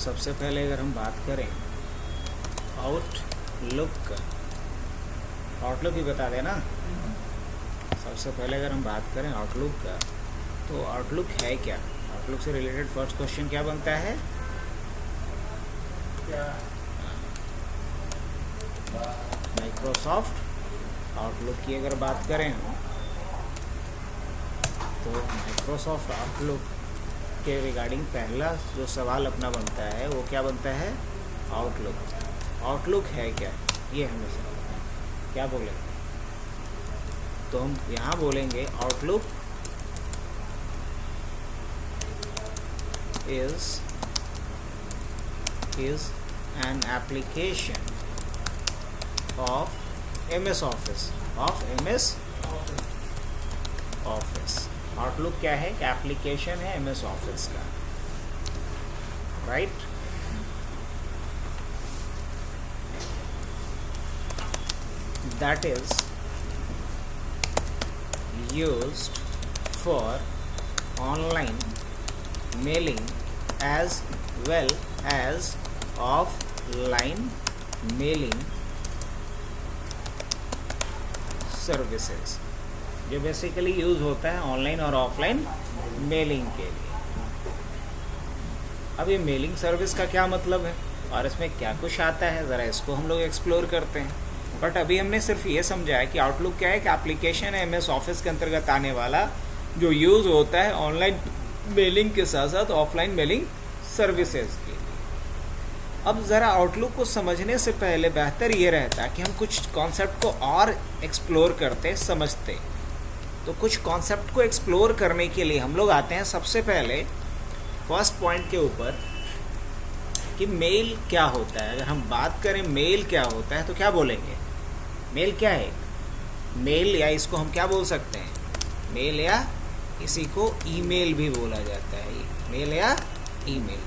सबसे पहले अगर हम बात करें आउटलुक का, आउटलुक ही बता देना। सबसे पहले अगर हम बात करें आउटलुक का, तो आउटलुक है क्या? आउटलुक से रिलेटेड फर्स्ट क्वेश्चन क्या बनता है? माइक्रोसॉफ्ट आउटलुक की अगर बात करें हम, तो माइक्रोसॉफ्ट आउटलुक के रिगार्डिंग पहला जो सवाल अपना बनता है वो क्या बनता है? आउटलुक। आउटलुक है क्या, ये हमें समझना है। क्या बोलेंगे? तो हम यहाँ बोलेंगे outlook is an application of MS Office, outlook क्या है? एप्लीकेशन है MS Office का, right? That is used for online mailing as well as offline mailing services, जो बेसिकली यूज़ होता है ऑनलाइन और ऑफलाइन मेलिंग के लिए। अब ये मेलिंग सर्विस का क्या मतलब है और इसमें क्या कुछ आता है, ज़रा इसको हम लोग एक्सप्लोर करते हैं। बट अभी हमने सिर्फ ये समझा है कि आउटलुक क्या है कि एप्लीकेशन है MS ऑफिस के अंतर्गत आने वाला, जो यूज़ होता है ऑनलाइन मेलिंग के साथ साथ ऑफलाइन मेलिंग सर्विसेज के लिए। अब ज़रा आउटलुक को समझने से पहले बेहतर ये रहता है कि हम कुछ कॉन्सेप्ट को और एक्सप्लोर करते समझते। तो कुछ कॉन्सेप्ट को एक्सप्लोर करने के लिए हम लोग आते हैं सबसे पहले फर्स्ट पॉइंट के ऊपर कि मेल क्या होता है। अगर हम बात करें मेल क्या होता है तो क्या बोलेंगे? मेल क्या है? मेल, या इसको हम क्या बोल सकते हैं? मेल, या इसी को ईमेल भी बोला जाता है। मेल या ईमेल।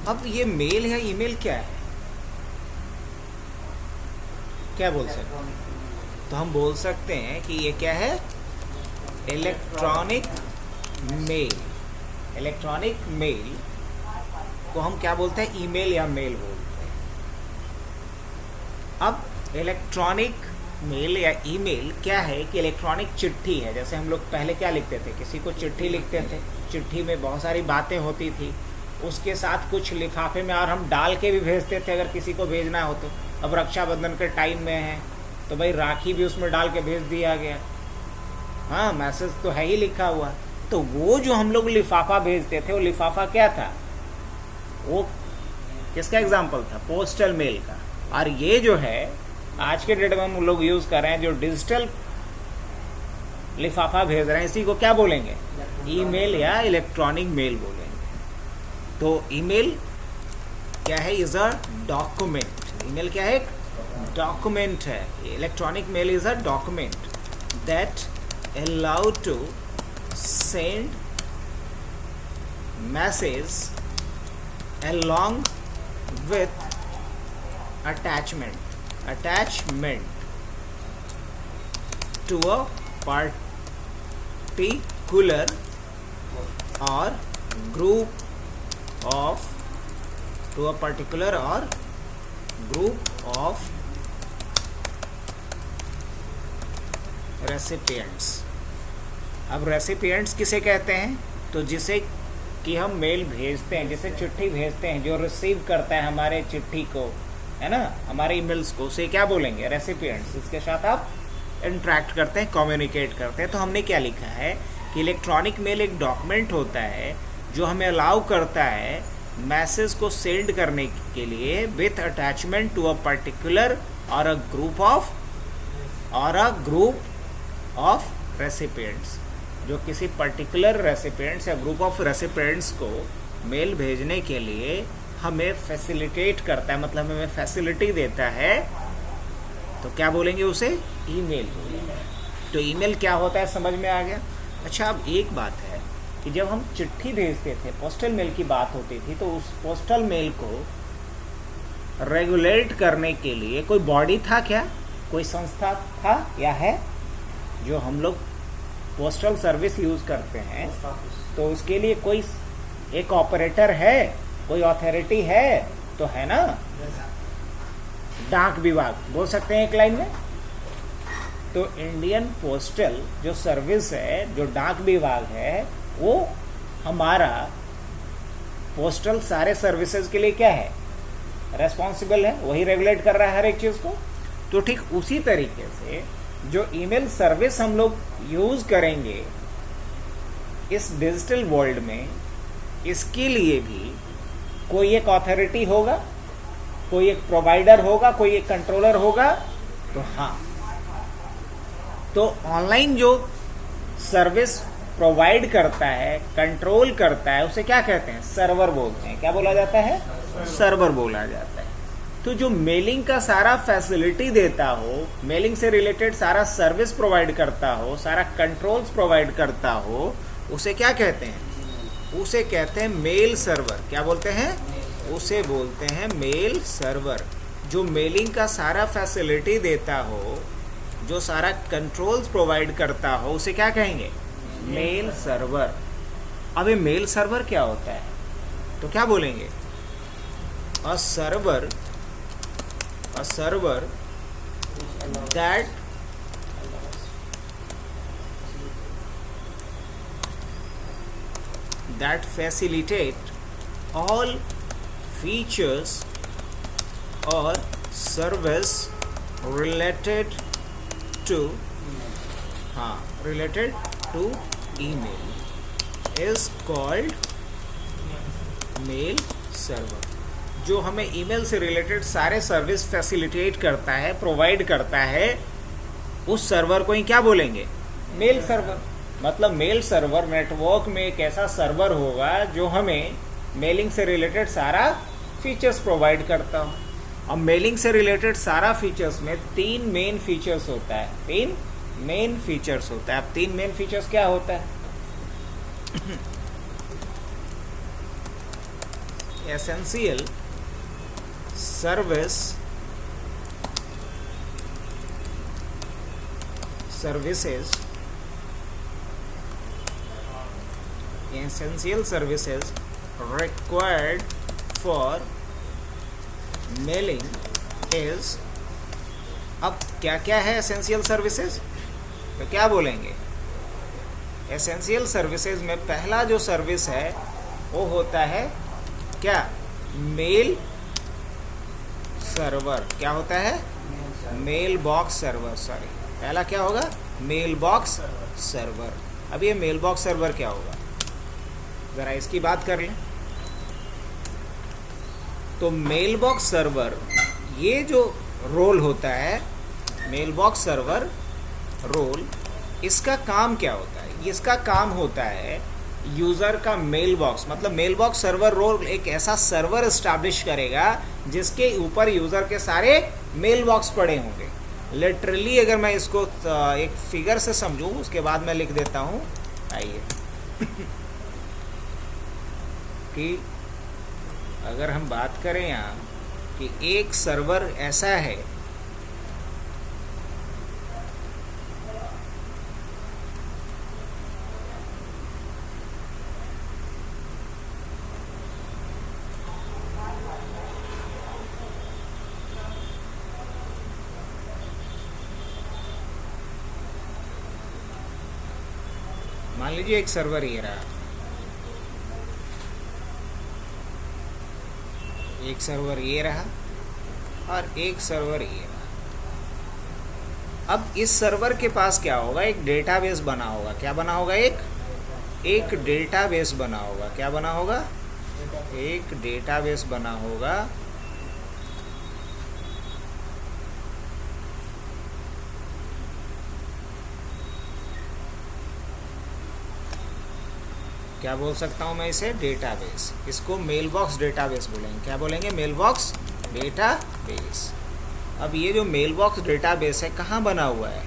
अब ये मेल या ईमेल क्या है? क्या बोल सकते हैं? तो हम बोल सकते हैं कि ये क्या है? Electronic mail. इलेक्ट्रॉनिक मेल को हम क्या बोलते हैं? ईमेल या मेल बोलते हैं। अब इलेक्ट्रॉनिक मेल या ईमेल क्या है कि इलेक्ट्रॉनिक चिट्ठी है। जैसे हम लोग पहले क्या लिखते थे? किसी को चिट्ठी लिखते थे, चिट्ठी में बहुत सारी बातें होती थी, उसके साथ कुछ लिफाफे में और हम डाल के भी भेजते थे अगर किसी को भेजना हो तो। अब रक्षाबंधन के टाइम में है तो भाई राखी भी उसमें डाल के भेज दिया गया। हाँ, मैसेज तो है ही लिखा हुआ। तो वो जो हम लोग लिफाफा भेजते थे, वो लिफाफा क्या था? वो किसका एग्जाम्पल था? पोस्टल मेल का। और ये जो है आज के डेट में हम लोग यूज़ कर रहे हैं, जो डिजिटल लिफाफा भेज रहे हैं, इसी को क्या बोलेंगे? ईमेल या इलेक्ट्रॉनिक मेल बोलेंगे। तो ईमेल क्या है? Is a document. ईमेल क्या है? डॉक्यूमेंट है। Electronic mail is a document that allow to send message along with attachment to a particular or group of recipients। अब रेसिपिएंट्स किसे कहते हैं? तो जिसे कि हम मेल भेजते हैं, जिसे चिट्ठी भेजते हैं, जो रिसीव करता है हमारे चिट्ठी को, है ना, हमारे ईमेल्स को, उसे क्या बोलेंगे? रेसिपिएंट्स। इसके साथ आप इंटरेक्ट करते हैं, कम्युनिकेट करते हैं। तो हमने क्या लिखा है कि इलेक्ट्रॉनिक मेल एक डॉक्यूमेंट होता है जो हमें अलाउ करता है मैसेज को सेंड करने के लिए with attachment to a particular or a group of recipients, जो किसी पर्टिकुलर रेसिपिएंट्स या ग्रुप ऑफ रेसिपिएंट्स को मेल भेजने के लिए हमें फैसिलिटेट करता है, मतलब हमें फैसिलिटी देता है। तो क्या बोलेंगे उसे? ईमेल। तो ईमेल क्या होता है समझ में आ गया। अच्छा, अब एक बात है कि जब हम चिट्ठी भेजते थे, पोस्टल मेल की बात होती थी, तो उस पोस्टल मेल को रेगुलेट करने के लिए कोई बॉडी था क्या? कोई संस्था था या है? जो हम लोग पोस्टल सर्विस यूज़ करते हैं तो उसके लिए कोई एक ऑपरेटर है कोई अथॉरिटी है तो है ना, डाक विभाग बोल सकते हैं एक लाइन में। तो इंडियन पोस्टल जो सर्विस है, जो डाक विभाग है, वो हमारा पोस्टल सारे सर्विसेज के लिए क्या है, रेस्पॉन्सिबल है, वही रेगुलेट कर रहा है हर एक चीज को। तो ठीक उसी तरीके से जो ईमेल सर्विस हम लोग यूज करेंगे इस डिजिटल वर्ल्ड में, इसके लिए भी कोई एक अथॉरिटी होगा, कोई एक प्रोवाइडर होगा, कोई एक कंट्रोलर होगा। तो हाँ, तो ऑनलाइन जो सर्विस प्रोवाइड करता है, कंट्रोल करता है, उसे क्या कहते हैं, सर्वर बोलते हैं। क्या बोला जाता है, सर्वर बोला जाता है। तो जो मेलिंग का सारा फैसिलिटी देता हो, मेलिंग से रिलेटेड सारा सर्विस प्रोवाइड करता हो, सारा कंट्रोल्स प्रोवाइड करता हो, उसे क्या कहते हैं, उसे कहते हैं मेल सर्वर। क्या बोलते हैं, उसे बोलते हैं मेल सर्वर। जो मेलिंग का सारा फैसिलिटी देता हो, जो सारा कंट्रोल्स प्रोवाइड करता हो, उसे क्या कहेंगे, मेल सर्वर। अब ये मेल सर्वर क्या होता है, तो क्या बोलेंगे, a server that facilitate all features or service related to email is called mail server. जो हमें ईमेल से रिलेटेड सारे सर्विस फैसिलिटेट करता है, प्रोवाइड करता है, उस सर्वर को ही क्या बोलेंगे, मेल सर्वर। मतलब मेल सर्वर नेटवर्क में एक ऐसा सर्वर होगा जो हमें मेलिंग से रिलेटेड सारा फीचर्स प्रोवाइड करता हो। अब मेलिंग से रिलेटेड सारा फीचर्स में 3 मेन फीचर्स होता है, 3 मेन फीचर्स होता है। अब 3 मेन फीचर्स क्या होता है, essential services required for mailing is। अब क्या क्या है एसेंशियल सर्विसेज, तो क्या बोलेंगे, एसेंशियल सर्विसेज में पहला जो सर्विस है वो होता है क्या, मेल सर्वर। क्या होता है, मेल बॉक्स सर्वर। सॉरी, पहला क्या होगा, मेल बॉक्स सर्वर। अब ये मेल बॉक्स सर्वर क्या होगा, जरा इसकी बात कर लें। तो मेल बॉक्स सर्वर, ये जो रोल होता है, मेल बॉक्स सर्वर रोल, इसका काम क्या होता है, इसका काम होता है यूज़र का मेल बॉक्स, मतलब मेल बॉक्स सर्वर रोल एक ऐसा सर्वर एस्टैब्लिश करेगा जिसके ऊपर यूज़र के सारे मेल बॉक्स पड़े होंगे। लिटरली अगर मैं इसको एक फिगर से समझूं, उसके बाद मैं लिख देता हूं, आइए कि अगर हम बात करें यहाँ कि एक सर्वर ऐसा है मान लीजिए एक सर्वर ये रहा, एक सर्वर ये रहा और एक सर्वर ये रहा। अब इस सर्वर के पास क्या होगा, एक डेटाबेस बना होगा। क्या बना होगा, एक डेटाबेस बना होगा। क्या बना होगा, एक डेटाबेस बना होगा। क्या बोल सकता हूँ मैं इसे, डेटाबेस। इसको मेल बॉक्स डेटाबेस बोलेंगे। क्या बोलेंगे, मेल बॉक्स डेटाबेस। अब ये जो मेल बॉक्स डेटाबेस है कहाँ बना हुआ है,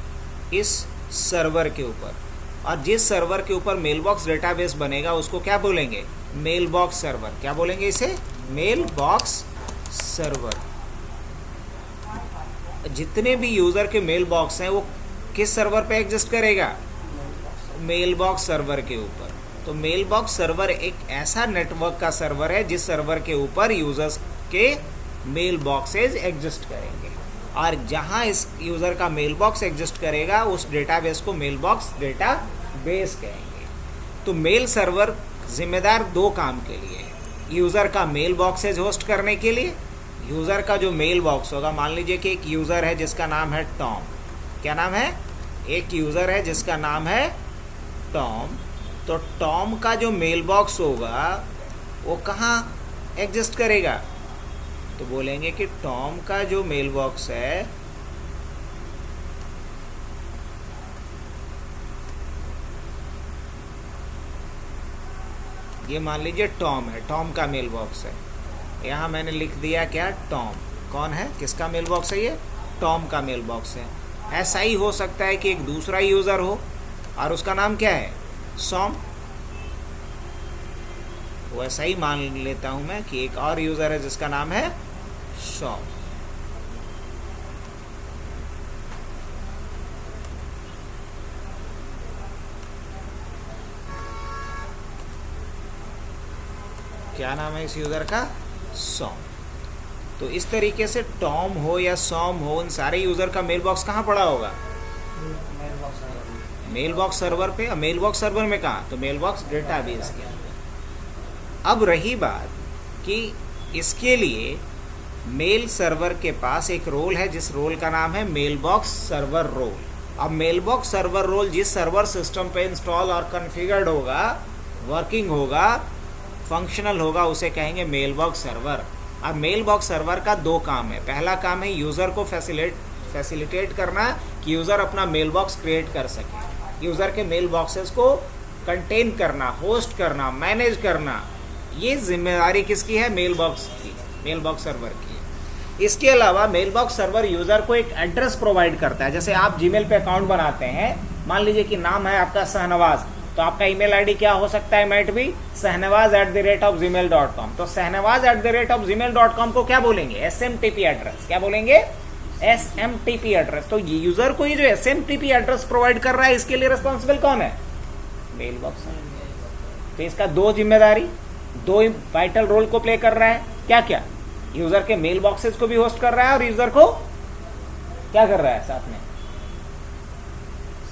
इस सर्वर के ऊपर। और जिस सर्वर के ऊपर मेल बॉक्स डेटाबेस बनेगा उसको क्या बोलेंगे, मेल बॉक्स सर्वर। क्या बोलेंगे इसे, मेल बॉक्स सर्वर। जितने भी यूज़र के मेल बॉक्स हैं वो किस सर्वर पे एग्जिस्ट करेगा, मेल बॉक्स सर्वर के ऊपर। तो मेल बॉक्स सर्वर एक ऐसा नेटवर्क का सर्वर है जिस सर्वर के ऊपर यूजर्स के मेल बॉक्सेज एग्जिस्ट करेंगे, और जहां इस यूजर का मेल बॉक्स एग्जिस्ट करेगा उस डेटाबेस को मेल बॉक्स डेटाबेस कहेंगे। तो मेल सर्वर जिम्मेदार दो काम के लिए है, यूजर का मेल बॉक्सेज होस्ट करने के लिए। यूजर का जो मेल बॉक्स होगा, मान लीजिए कि एक यूजर है जिसका नाम है टॉम। क्या नाम है? एक यूजर है जिसका नाम है टॉम। तो टॉम का जो मेल बॉक्स होगा वो कहाँ एग्जिस्ट करेगा? तो बोलेंगे कि टॉम का जो मेल बॉक्स है ये मान लीजिए टॉम है, टॉम का मेल बॉक्स है। यहाँ मैंने लिख दिया क्या? टॉम। कौन है? किसका मेल बॉक्स है ये? टॉम का मेल बॉक्स है। ऐसा ही हो सकता है कि एक दूसरा यूजर हो और उसका नाम क्या है? सॉम। वैसा ही मान लेता हूं मैं कि एक और यूजर है जिसका नाम है सॉम। क्या नाम है इस यूजर का? सॉम। तो इस तरीके से टॉम हो या सॉम हो, उन सारे यूजर का मेल बॉक्स कहाँ पड़ा होगा? मेल बॉक्स सर्वर पे। मेल बॉक्स सर्वर में कहाँ? तो मेल बॉक्स डेटाबेस के अंदर। अब रही बात कि इसके लिए मेल सर्वर के पास एक रोल है जिस रोल का नाम है मेल बॉक्स सर्वर रोल। अब मेल बॉक्स सर्वर रोल जिस सर्वर सिस्टम पे इंस्टॉल और कॉन्फ़िगर्ड होगा, वर्किंग होगा, फंक्शनल होगा, उसे कहेंगे मेल बॉक्स सर्वर। अब मेल बॉक्स सर्वर का दो काम है। पहला काम है यूज़र को फैसिलिटेट करना कि यूज़र अपना मेल बॉक्स क्रिएट कर सके, यूज़र के मेल बॉक्सेस को कंटेन करना, होस्ट करना, मैनेज करना। ये जिम्मेदारी किसकी है? मेल बॉक्स की, मेल बॉक्स सर्वर की। इसके अलावा मेल बॉक्स सर्वर यूज़र को एक एड्रेस प्रोवाइड करता है। जैसे आप जीमेल पे अकाउंट बनाते हैं, मान लीजिए कि नाम है आपका शहनवाज, तो आपका ईमेल आईडी क्या हो सकता है? मैट भी sahnawaz@gmail.com। तो sahnawaz@gmail.com को क्या बोलेंगे? SMTP address. क्या बोलेंगे? SMTP address. तो यूजर को ये जो SMTP एड्रेस प्रोवाइड कर रहा है, इसके लिए रिस्पॉन्सिबल कौन है? Mail box. तो इसका दो जिम्मेदारी, दो वाइटल रोल को प्ले कर रहा है। क्या क्या? यूजर के मेल बॉक्सेस को भी होस्ट कर रहा है और यूजर को क्या कर रहा है?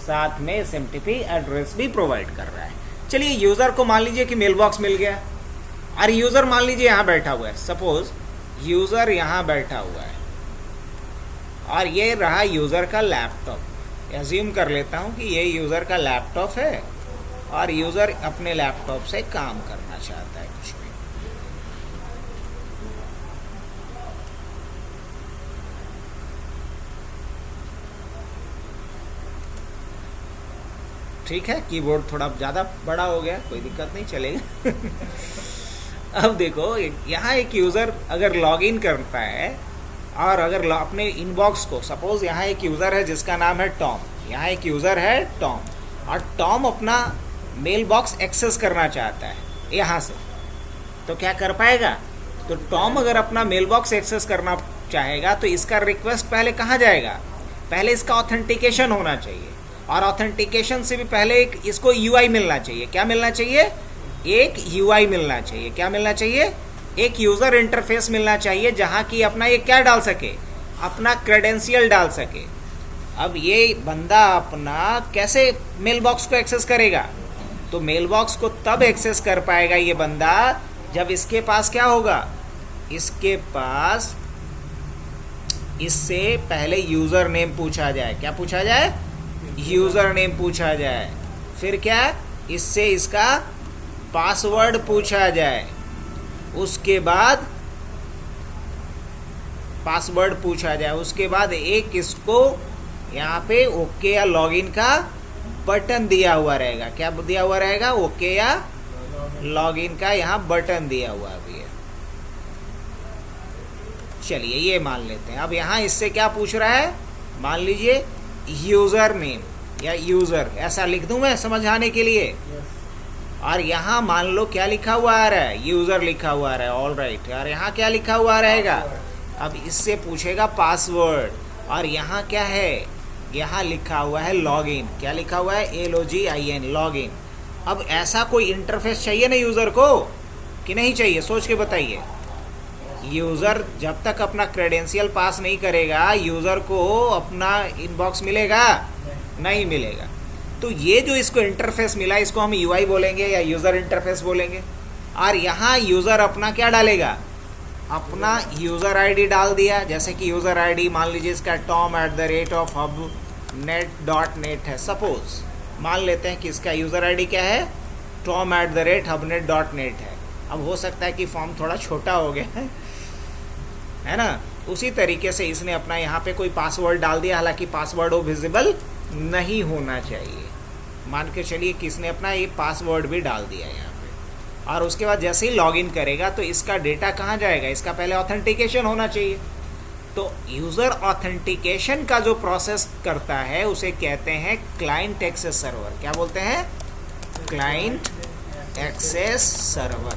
साथ में SMTP एड्रेस भी प्रोवाइड कर रहा है। चलिए, यूजर को मान लीजिए कि मेल बॉक्स मिल गया और यूजर मान लीजिए यहां बैठा हुआ है। सपोज यूजर यहां बैठा हुआ है और ये रहा यूजर का लैपटॉप। एज्यूम कर लेता हूं कि ये यूजर का लैपटॉप है और यूजर अपने लैपटॉप से काम करना चाहता है कुछ भी। ठीक है, कीबोर्ड थोड़ा ज़्यादा बड़ा हो गया, कोई दिक्कत नहीं, चलेगा। अब देखो, यहाँ एक यूज़र अगर लॉगिन करता है और अगर अपने इनबॉक्स को, सपोज यहाँ एक यूज़र है जिसका नाम है टॉम, यहाँ एक यूज़र है टॉम, और टॉम अपना मेल बॉक्स एक्सेस करना चाहता है यहाँ से, तो क्या कर पाएगा? तो टॉम अगर अपना मेल बॉक्स एक्सेस करना चाहेगा तो इसका रिक्वेस्ट पहले कहाँ जाएगा? पहले इसका ऑथेंटिकेशन होना चाहिए, और ऑथेंटिकेशन से भी पहले एक इसको यूआई मिलना चाहिए। क्या मिलना चाहिए? एक यूआई मिलना चाहिए। क्या मिलना चाहिए? एक यूज़र इंटरफेस मिलना चाहिए जहाँ की अपना ये क्या डाल सके? अपना क्रेडेंशियल डाल सके। अब ये बंदा अपना कैसे मेल बॉक्स को एक्सेस करेगा? तो मेल बॉक्स को तब एक्सेस कर पाएगा ये बंदा जब इसके पास क्या होगा? इसके पास इससे पहले यूज़र नेम पूछा जाए। क्या पूछा जाए? यूज़र नेम पूछा जाए। फिर क्या? इससे इसका पासवर्ड पूछा जाए। उसके बाद पासवर्ड पूछा जाए। उसके बाद एक इसको यहाँ पे ओके या लॉगिन का बटन दिया हुआ रहेगा। क्या दिया हुआ रहेगा? ओके या लॉगिन का यहाँ बटन दिया हुआ भी है। चलिए, ये मान लेते हैं। अब यहाँ इससे क्या पूछ रहा है? मान लीजिए यूज़र नेम या यूज़र, ऐसा लिख दूं मैं समझाने के लिए। और यहाँ मान लो क्या लिखा हुआ आ रहा है? यूज़र लिखा हुआ आ रहा है। All right. और यहाँ क्या लिखा हुआ रहेगा? अब इससे पूछेगा पासवर्ड। और यहाँ क्या है? यहाँ लिखा हुआ है लॉगिन। क्या लिखा हुआ है? LOGIN, login. अब ऐसा कोई इंटरफेस चाहिए ना यूज़र को कि नहीं चाहिए, सोच के बताइए। यूज़र जब तक अपना क्रेडेंशियल पास नहीं करेगा, यूज़र को अपना इनबॉक्स मिलेगा नहीं मिलेगा। तो ये जो इसको इंटरफेस मिला, इसको हम यूआई बोलेंगे या यूज़र इंटरफेस बोलेंगे। और यहाँ यूज़र अपना क्या डालेगा, अपना यूज़र आईडी डाल दिया। जैसे कि यूज़र आईडी मान लीजिए इसका tom@hubnet.net है। सपोज मान लेते हैं कि इसका यूज़र आईडी क्या है, tom@hubnet.net है। अब हो सकता है कि फॉर्म थोड़ा छोटा हो गया है ना। उसी तरीके से इसने अपना यहाँ पे कोई पासवर्ड डाल दिया, हालांकि पासवर्ड वो विजिबल नहीं होना चाहिए। मान के चलिए कि इसने अपना ये पासवर्ड भी डाल दिया यहाँ पे, और उसके बाद जैसे ही लॉगिन करेगा तो इसका डेटा कहाँ जाएगा, इसका पहले ऑथेंटिकेशन होना चाहिए। तो यूज़र ऑथेंटिकेशन का जो प्रोसेस करता है उसे कहते हैं क्लाइंट एक्सेस सर्वर। क्या बोलते हैं, client access server.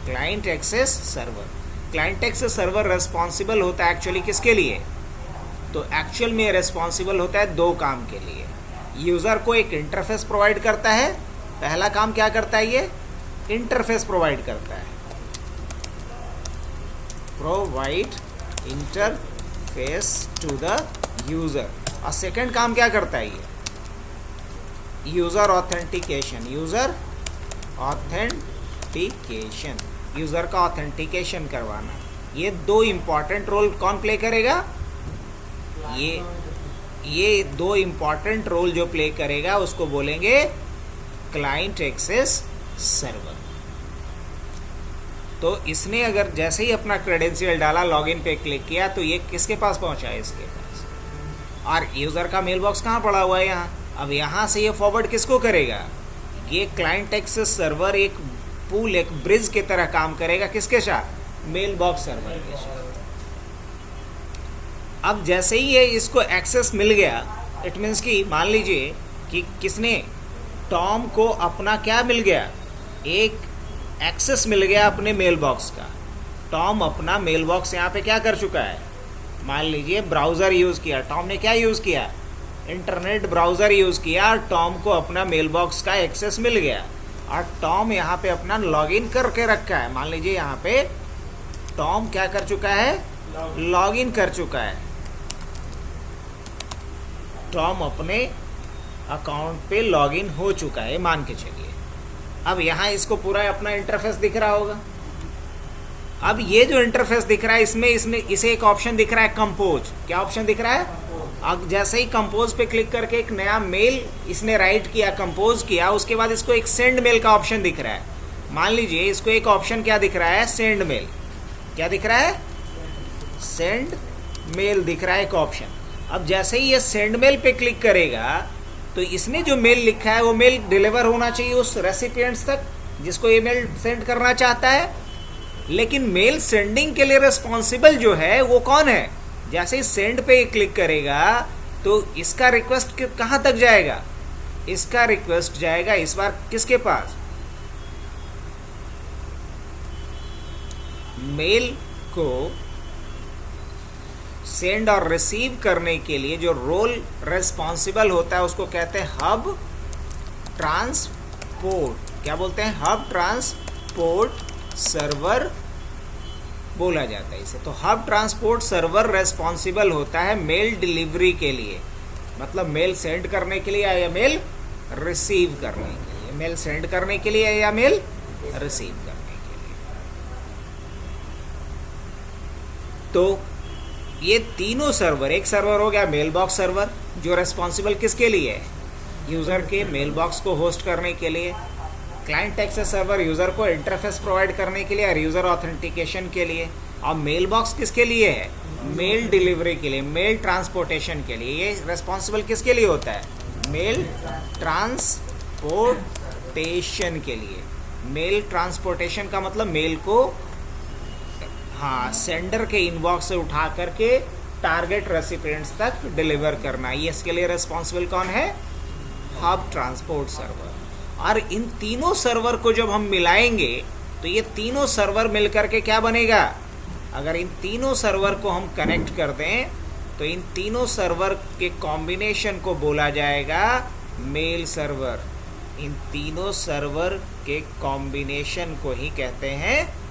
Client access server, client access server responsible होता है एक्चुअली किसके लिए, तो एक्चुअल में रेस्पॉन्सिबल होता है दो काम के लिए। यूज़र को एक इंटरफेस प्रोवाइड करता है, पहला काम क्या करता है, ये इंटरफेस प्रोवाइड करता है, provide interface to the user. और सेकंड काम क्या करता है, ये user authentication. User authentication, user का ऑथेंटिकेशन करवाना। ये दो इम्पॉर्टेंट रोल कौन प्ले करेगा, ये दो इम्पॉर्टेंट रोल जो प्ले करेगा उसको बोलेंगे क्लाइंट एक्सेस सर्वर। तो इसने अगर जैसे ही अपना क्रेडेंशियल डाला, लॉगिन पे क्लिक किया, तो ये किसके पास पहुंचा है, इसके पास। और यूज़र का मेल बॉक्स कहाँ पड़ा हुआ है, यहाँ। अब यहाँ से ये फॉरवर्ड किसको करेगा, ये क्लाइंट एक्सेस सर्वर एक पूल, एक ब्रिज की तरह काम करेगा, किसके साथ, मेल बॉक्स सर्वर के साथ। अब जैसे ही ये इसको एक्सेस मिल गया, इट मीन्स कि मान लीजिए कि किसने, टॉम को अपना क्या मिल गया, एक एक्सेस मिल गया अपने मेल बॉक्स का। टॉम अपना मेल बॉक्स यहाँ पे क्या कर चुका है, मान लीजिए ब्राउज़र यूज़ किया, टॉम ने क्या यूज़ किया, इंटरनेट ब्राउज़र यूज़ किया, और टॉम को अपना मेल बॉक्स का एक्सेस मिल गया। और टॉम यहाँ पे अपना लॉगिन करके रखा है। मान लीजिए यहाँ पे टॉम क्या कर चुका है, लॉगिन कर चुका है। टॉम अपने अकाउंट पे लॉगिन हो चुका है, मान के चलिए। अब यहाँ इसको पूरा अपना इंटरफेस दिख रहा होगा। अब ये जो इंटरफेस दिख रहा है, इसमें इसे एक ऑप्शन दिख रहा है, कंपोज। क्या ऑप्शन दिख रहा है, अब जैसे ही कंपोज पे क्लिक करके एक नया मेल इसने राइट किया, कंपोज किया, उसके बाद इसको एक सेंड मेल का ऑप्शन दिख रहा है। मान लीजिए इसको एक ऑप्शन क्या दिख रहा है, सेंड मेल। क्या दिख रहा है, सेंड मेल दिख रहा है एक ऑप्शन। अब जैसे ही ये सेंड मेल पे क्लिक करेगा तो इसने जो मेल लिखा है वो मेल डिलीवर होना चाहिए उस रेसिपिएंट्स तक जिसको ये मेल सेंड करना चाहता है। लेकिन मेल सेंडिंग के लिए रिस्पॉन्सिबल जो है वो कौन है, जैसे ही सेंड पे क्लिक करेगा तो इसका रिक्वेस्ट कहाँ तक जाएगा, इसका रिक्वेस्ट जाएगा इस बार किसके पास, मेल को सेंड और रिसीव करने के लिए जो रोल रेस्पॉन्सिबल होता है उसको कहते हैं हब ट्रांसपोर्ट। क्या बोलते हैं, हब ट्रांसपोर्ट सर्वर बोला जाता है इसे। तो हब ट्रांसपोर्ट सर्वर रेस्पॉन्सिबल होता है मेल डिलीवरी के लिए, मतलब मेल सेंड करने के लिए या मेल रिसीव करने के लिए, मेल सेंड करने के लिए या मेल रिसीव करने के लिए। तो ये तीनों सर्वर, एक सर्वर हो गया मेल बॉक्स सर्वर जो रेस्पॉन्सिबल किसके लिए है, यूज़र के मेल बॉक्स को होस्ट करने के लिए। क्लाइंट एक्सेस सर्वर यूज़र को इंटरफेस प्रोवाइड करने के लिए और यूज़र ऑथेंटिकेशन के लिए। और मेल बॉक्स किसके लिए है, मेल डिलीवरी के लिए, मेल ट्रांसपोर्टेशन के लिए। ये रेस्पॉन्सिबल किसके लिए होता है, मेल ट्रांसपोर्टेशन के लिए। मेल ट्रांसपोर्टेशन का मतलब मेल को सेंडर के इनबॉक्स से उठा करके टारगेट रेसिपिएंट्स तक डिलीवर करना। ये इसके लिए रेस्पॉन्सिबल कौन है, हब ट्रांसपोर्ट सर्वर। और इन तीनों सर्वर को जब हम मिलाएंगे तो ये तीनों सर्वर मिलकर के क्या बनेगा, अगर इन तीनों सर्वर को हम कनेक्ट कर दें तो इन तीनों सर्वर के कॉम्बिनेशन को बोला जाएगा मेल सर्वर। इन तीनों सर्वर के कॉम्बिनेशन को ही कहते हैं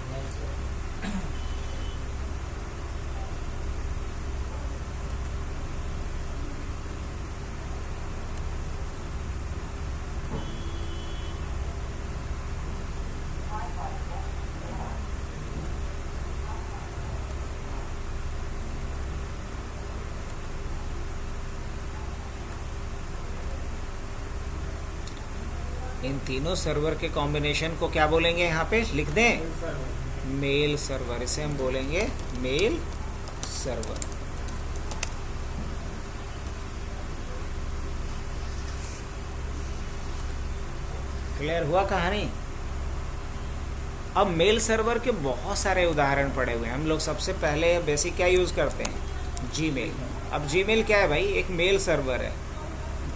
इन तीनों सर्वर के कॉम्बिनेशन को क्या बोलेंगे, यहाँ पे लिख दें, मेल सर्वर। इसे हम बोलेंगे मेल सर्वर। क्लियर हुआ कहानी? अब मेल सर्वर के बहुत सारे उदाहरण पड़े हुए हैं। हम लोग सबसे पहले बेसिक क्या यूज़ करते हैं, जीमेल। अब जीमेल क्या है भाई, एक मेल सर्वर है।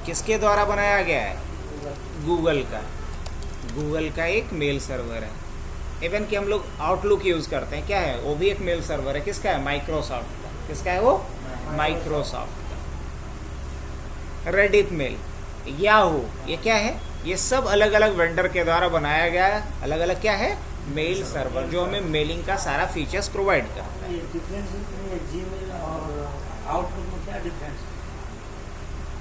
किसके द्वारा बनाया गया है, गूगल का एक मेल सर्वर है। इवन कि हम लोग आउटलुक यूज़ करते हैं, क्या है, वो भी एक मेल सर्वर है। किसका है, माइक्रोसॉफ्ट का। किसका है वो, माइक्रोसॉफ्ट का। रेडिट मेल, याहू, ये क्या है, ये सब अलग अलग वेंडर के द्वारा बनाया गया है, अलग अलग क्या है, मेल सर्वर, जो हमें मेलिंग का सारा फीचर्स प्रोवाइड करता है। जीमेल और आउटलुक में क्या डिफरेंस?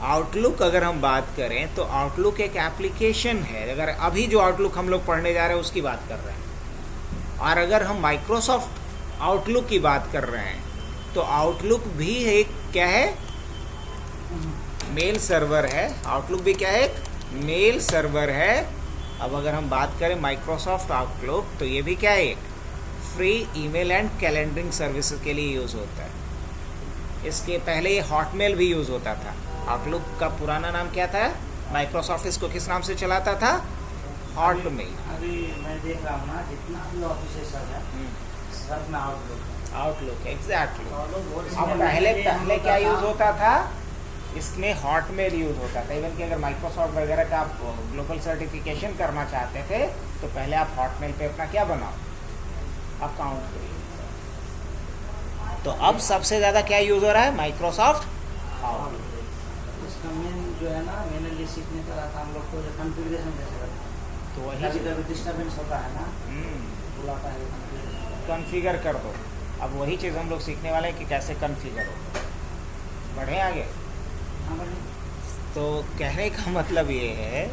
आउटलुक अगर हम बात करें तो आउटलुक एक एप्लीकेशन है। अगर अभी जो आउटलुक हम लोग पढ़ने जा रहे हैं उसकी बात कर रहे हैं, और अगर हम माइक्रोसॉफ्ट आउटलुक की बात कर रहे हैं तो आउटलुक भी एक क्या है, मेल सर्वर है। आउटलुक भी क्या है, एक मेल सर्वर है। अब अगर हम बात करें माइक्रोसॉफ्ट आउटलुक, तो ये भी क्या है, एक free email and calendering services के लिए यूज़ होता है। इसके पहले ये हॉटमेल भी यूज़ होता था। आउटलुक का पुराना नाम क्या था, माइक्रोसॉफ्ट इसको किस नाम से चलाता था, हॉटमेल। अभी मैं देख रहा हूँ ना, जितना भी ऑफिस है सब में आउटलुक एग्जैक्टली। अब पहले क्या यूज़ होता था, इसमें हॉटमेल यूज़ होता था। इवन कि अगर माइक्रोसॉफ्ट वगैरह का आप ग्लोबल सर्टिफिकेशन करना चाहते थे तो पहले आप हॉटमेल पे अपना क्या बनाओ, अकाउंट करिए। तो अब सबसे ज़्यादा क्या यूज़ हो रहा है, माइक्रोसॉफ्ट आउटलुक। इसका मेन जो है ना, मैंने लिए सीखने का रहा था हम लोग को, कॉन्फ़िगरेशन कैसे करते हैं। तो वही कभी डिस्टर्बेंस होता है ना, बुलाता है कॉन्फ़िगर कर दो। अब वही चीज़ हम लोग सीखने वाले हैं कि कैसे कॉन्फ़िगर हो। बढ़े आगे। तो कहने का मतलब ये है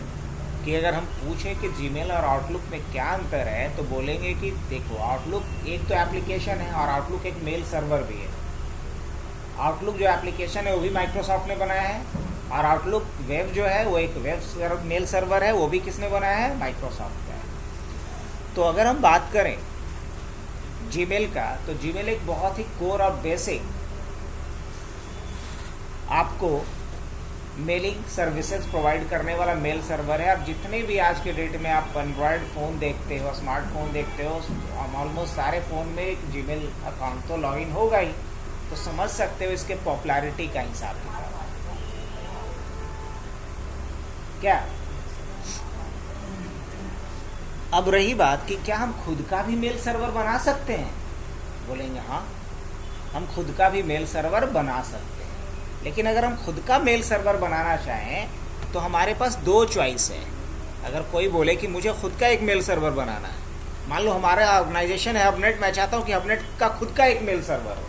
कि अगर हम पूछें कि जीमेल और आउटलुक में क्या अंतर है, तो बोलेंगे कि देखो, आउटलुक एक तो एप्लीकेशन है और आउटलुक एक मेल सर्वर भी है। आउटलुक जो एप्लीकेशन है वो भी माइक्रोसॉफ्ट ने बनाया है, और आउटलुक वेब जो है वो एक वेब मेल सर्वर है, वो भी किसने बनाया है, माइक्रोसॉफ्ट का है। तो अगर हम बात करें जीमेल का, तो जीमेल एक बहुत ही कोर और बेसिक आपको मेलिंग सर्विसेज प्रोवाइड करने वाला मेल सर्वर है। अब जितने भी आज के डेट में आप एंड्रॉयड फ़ोन देखते हो, स्मार्टफोन देखते हो, ऑलमोस्ट सारे फ़ोन में एक जीमेल अकाउंट तो लॉगिन होगा ही। तो समझ सकते हो इसके पॉपुलैरिटी का हिसाब किताब क्या। अब रही बात कि क्या हम खुद का भी मेल सर्वर बना सकते हैं, बोलेंगे हाँ, हम खुद का भी मेल सर्वर बना सकते हैं। लेकिन अगर हम खुद का मेल सर्वर बनाना चाहें तो हमारे पास दो चॉइस है। अगर कोई बोले कि मुझे खुद का एक मेल सर्वर बनाना है, मान लो हमारा ऑर्गेनाइजेशन है हबनेट, मैं चाहता हूँ कि हबनेट का खुद का एक मेल सर्वर हो,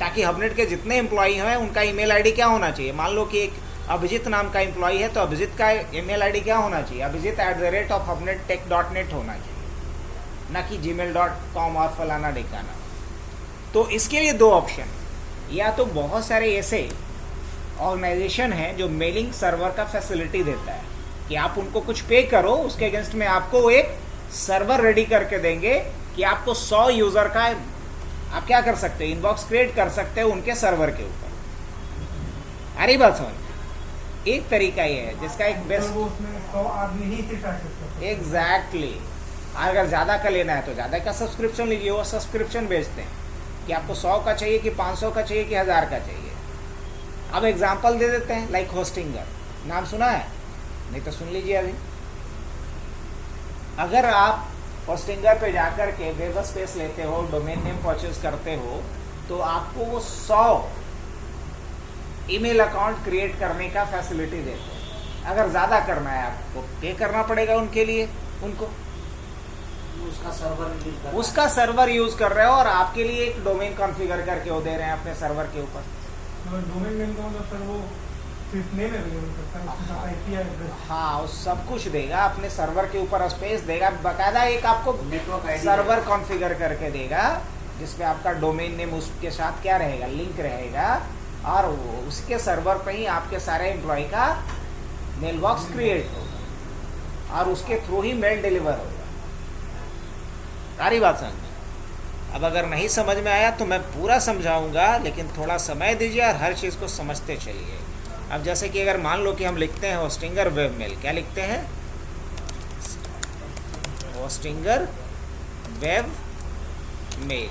ताकि हबनेट के जितने एम्प्लॉई हैं उनका ईमेल आईडी क्या होना चाहिए। मान लो कि एक अभिजीत नाम का एम्प्लॉई है, तो अभिजीत का ईमेल आईडी क्या होना चाहिए, abhijit@habnettech.net होना चाहिए, ना कि gmail.com और फलाना ढिकाना। तो इसके लिए दो ऑप्शन, या तो बहुत सारे ऐसे ऑर्गेनाइजेशन हैं जो मेलिंग सर्वर का फैसिलिटी देता है कि आप उनको कुछ पे करो, उसके अगेंस्ट में आपको एक सर्वर रेडी करके देंगे कि आपको 100 यूज़र का आप क्या कर सकते हो, इनबॉक्स क्रिएट कर सकते हो उनके सर्वर के ऊपर। अरे बात समझ, एक तरीका ये है जिसका एक बेस्ट एग्जैक्टली। अगर ज़्यादा का लेना है तो ज़्यादा का सब्सक्रिप्शन लीजिए, वो सब्सक्रिप्शन बेचते हैं कि आपको 100 का चाहिए कि 500 का चाहिए कि 1000 का चाहिए। अब एग्जांपल दे देते हैं, लाइक होस्टिंगर, नाम सुना है, नहीं तो सुन लीजिए अभी। अगर आप होस्टिंगर पे जाकर के वेब स्पेस लेते हो, डोमेन नेम परचेज करते हो, तो आपको वो 100 ईमेल अकाउंट क्रिएट करने का फैसिलिटी देते हैं। अगर ज़्यादा करना है आपको पे करना पड़ेगा उनके लिए, उनको उसका सर्वर यूज कर उसका सर्वर यूज कर रहे हो और आपके लिए एक डोमेन कॉन्फ़िगर करके वो दे रहे हैं अपने सर्वर के ऊपर। डोमेन नेम का मतलब सर वो सिर्फ नेम है, उसके साथ आईपी एड्रेस। हाँ, वो सब कुछ देगा, अपने सर्वर के ऊपर स्पेस देगा, बकायदा एक आपको नेटवर्क आईडी सर्वर कॉन्फ़िगर करके देगा जिसमें आपका डोमेन नेम उसके साथ क्या रहेगा, लिंक रहेगा, और उसके सर्वर पे ही आपके सारे एम्प्लॉय का मेल बॉक्स क्रिएट होगा और उसके थ्रू ही मेल डिलीवर होगा। सारी बात समझ। अब अगर नहीं समझ में आया तो मैं पूरा समझाऊंगा, लेकिन थोड़ा समय दीजिए और हर चीज़ को समझते चलिए। अब जैसे कि अगर मान लो कि हम लिखते हैं होस्टिंगर वेब मेल, क्या लिखते हैं, होस्टिंगर वेब मेल।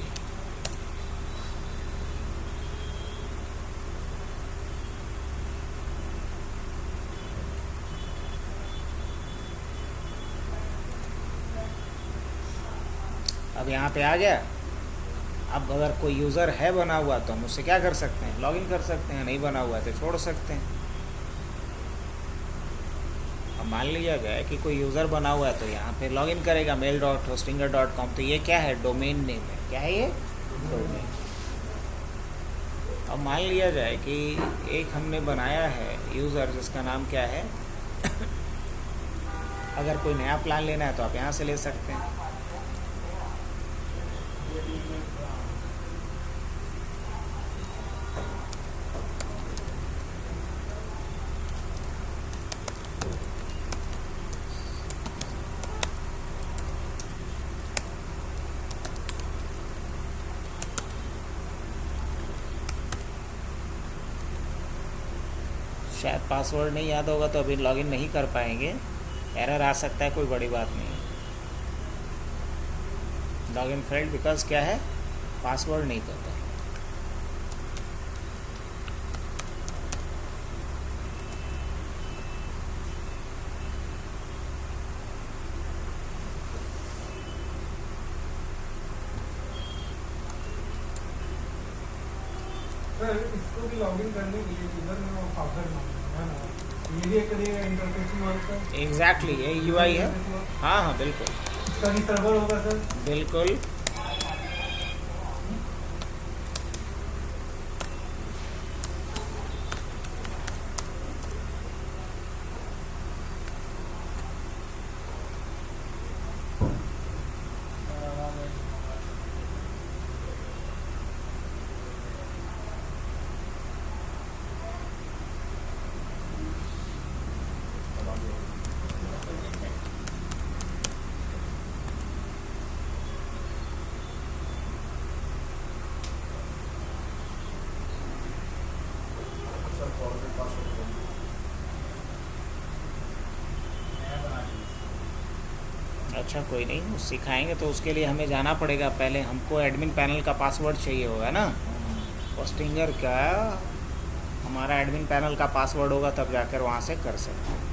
अब यहाँ पे आ गया। अब अगर कोई यूज़र है बना हुआ तो हम उससे क्या कर सकते हैं, लॉगिन कर सकते हैं, नहीं बना हुआ है तो छोड़ सकते हैं। अब मान लिया जाए कि कोई यूज़र बना हुआ है तो यहाँ पे लॉगिन करेगा mail.hostinger.com, तो ये क्या है, डोमेन नेम है। क्या है ये, डोमेन। अब मान लिया जाए कि एक हमने बनाया है यूज़र जिसका नाम क्या है अगर कोई नया प्लान लेना है तो आप यहाँ से ले सकते हैं। शायद पासवर्ड नहीं याद होगा तो अभी लॉगिन नहीं कर पाएंगे, एरर आ सकता है, कोई बड़ी बात नहीं है। लॉगिन फेल्ड बिकॉज क्या है, पासवर्ड नहीं पता। सर इसको भी लॉगिन करने के लिए यूजर में वो पासवर्ड मांगना है ना, ये भी एक तरीके का इंटरफेसिंग वर्क है। एग्जैक्टली ये यूआई है। हाँ हाँ बिल्कुल, इसका भी सर्वर होगा सर। बिल्कुल। अच्छा कोई नहीं, सिखाएंगे तो उसके लिए हमें जाना पड़ेगा। पहले हमको एडमिन पैनल का पासवर्ड चाहिए होगा ना, होस्टिंगर का हमारा एडमिन पैनल का पासवर्ड होगा, तब जाकर वहाँ से कर सकते हैं।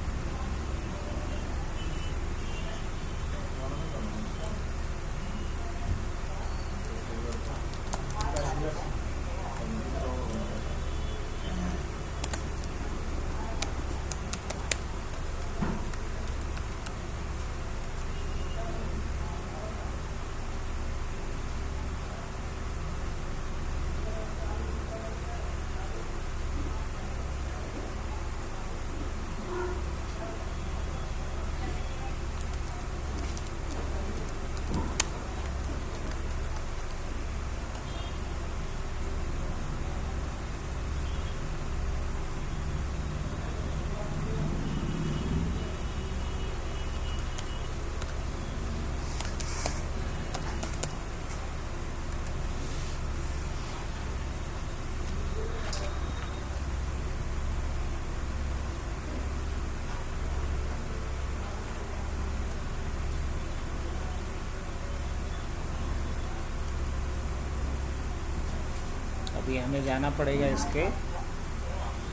अभी हमें जाना पड़ेगा इसके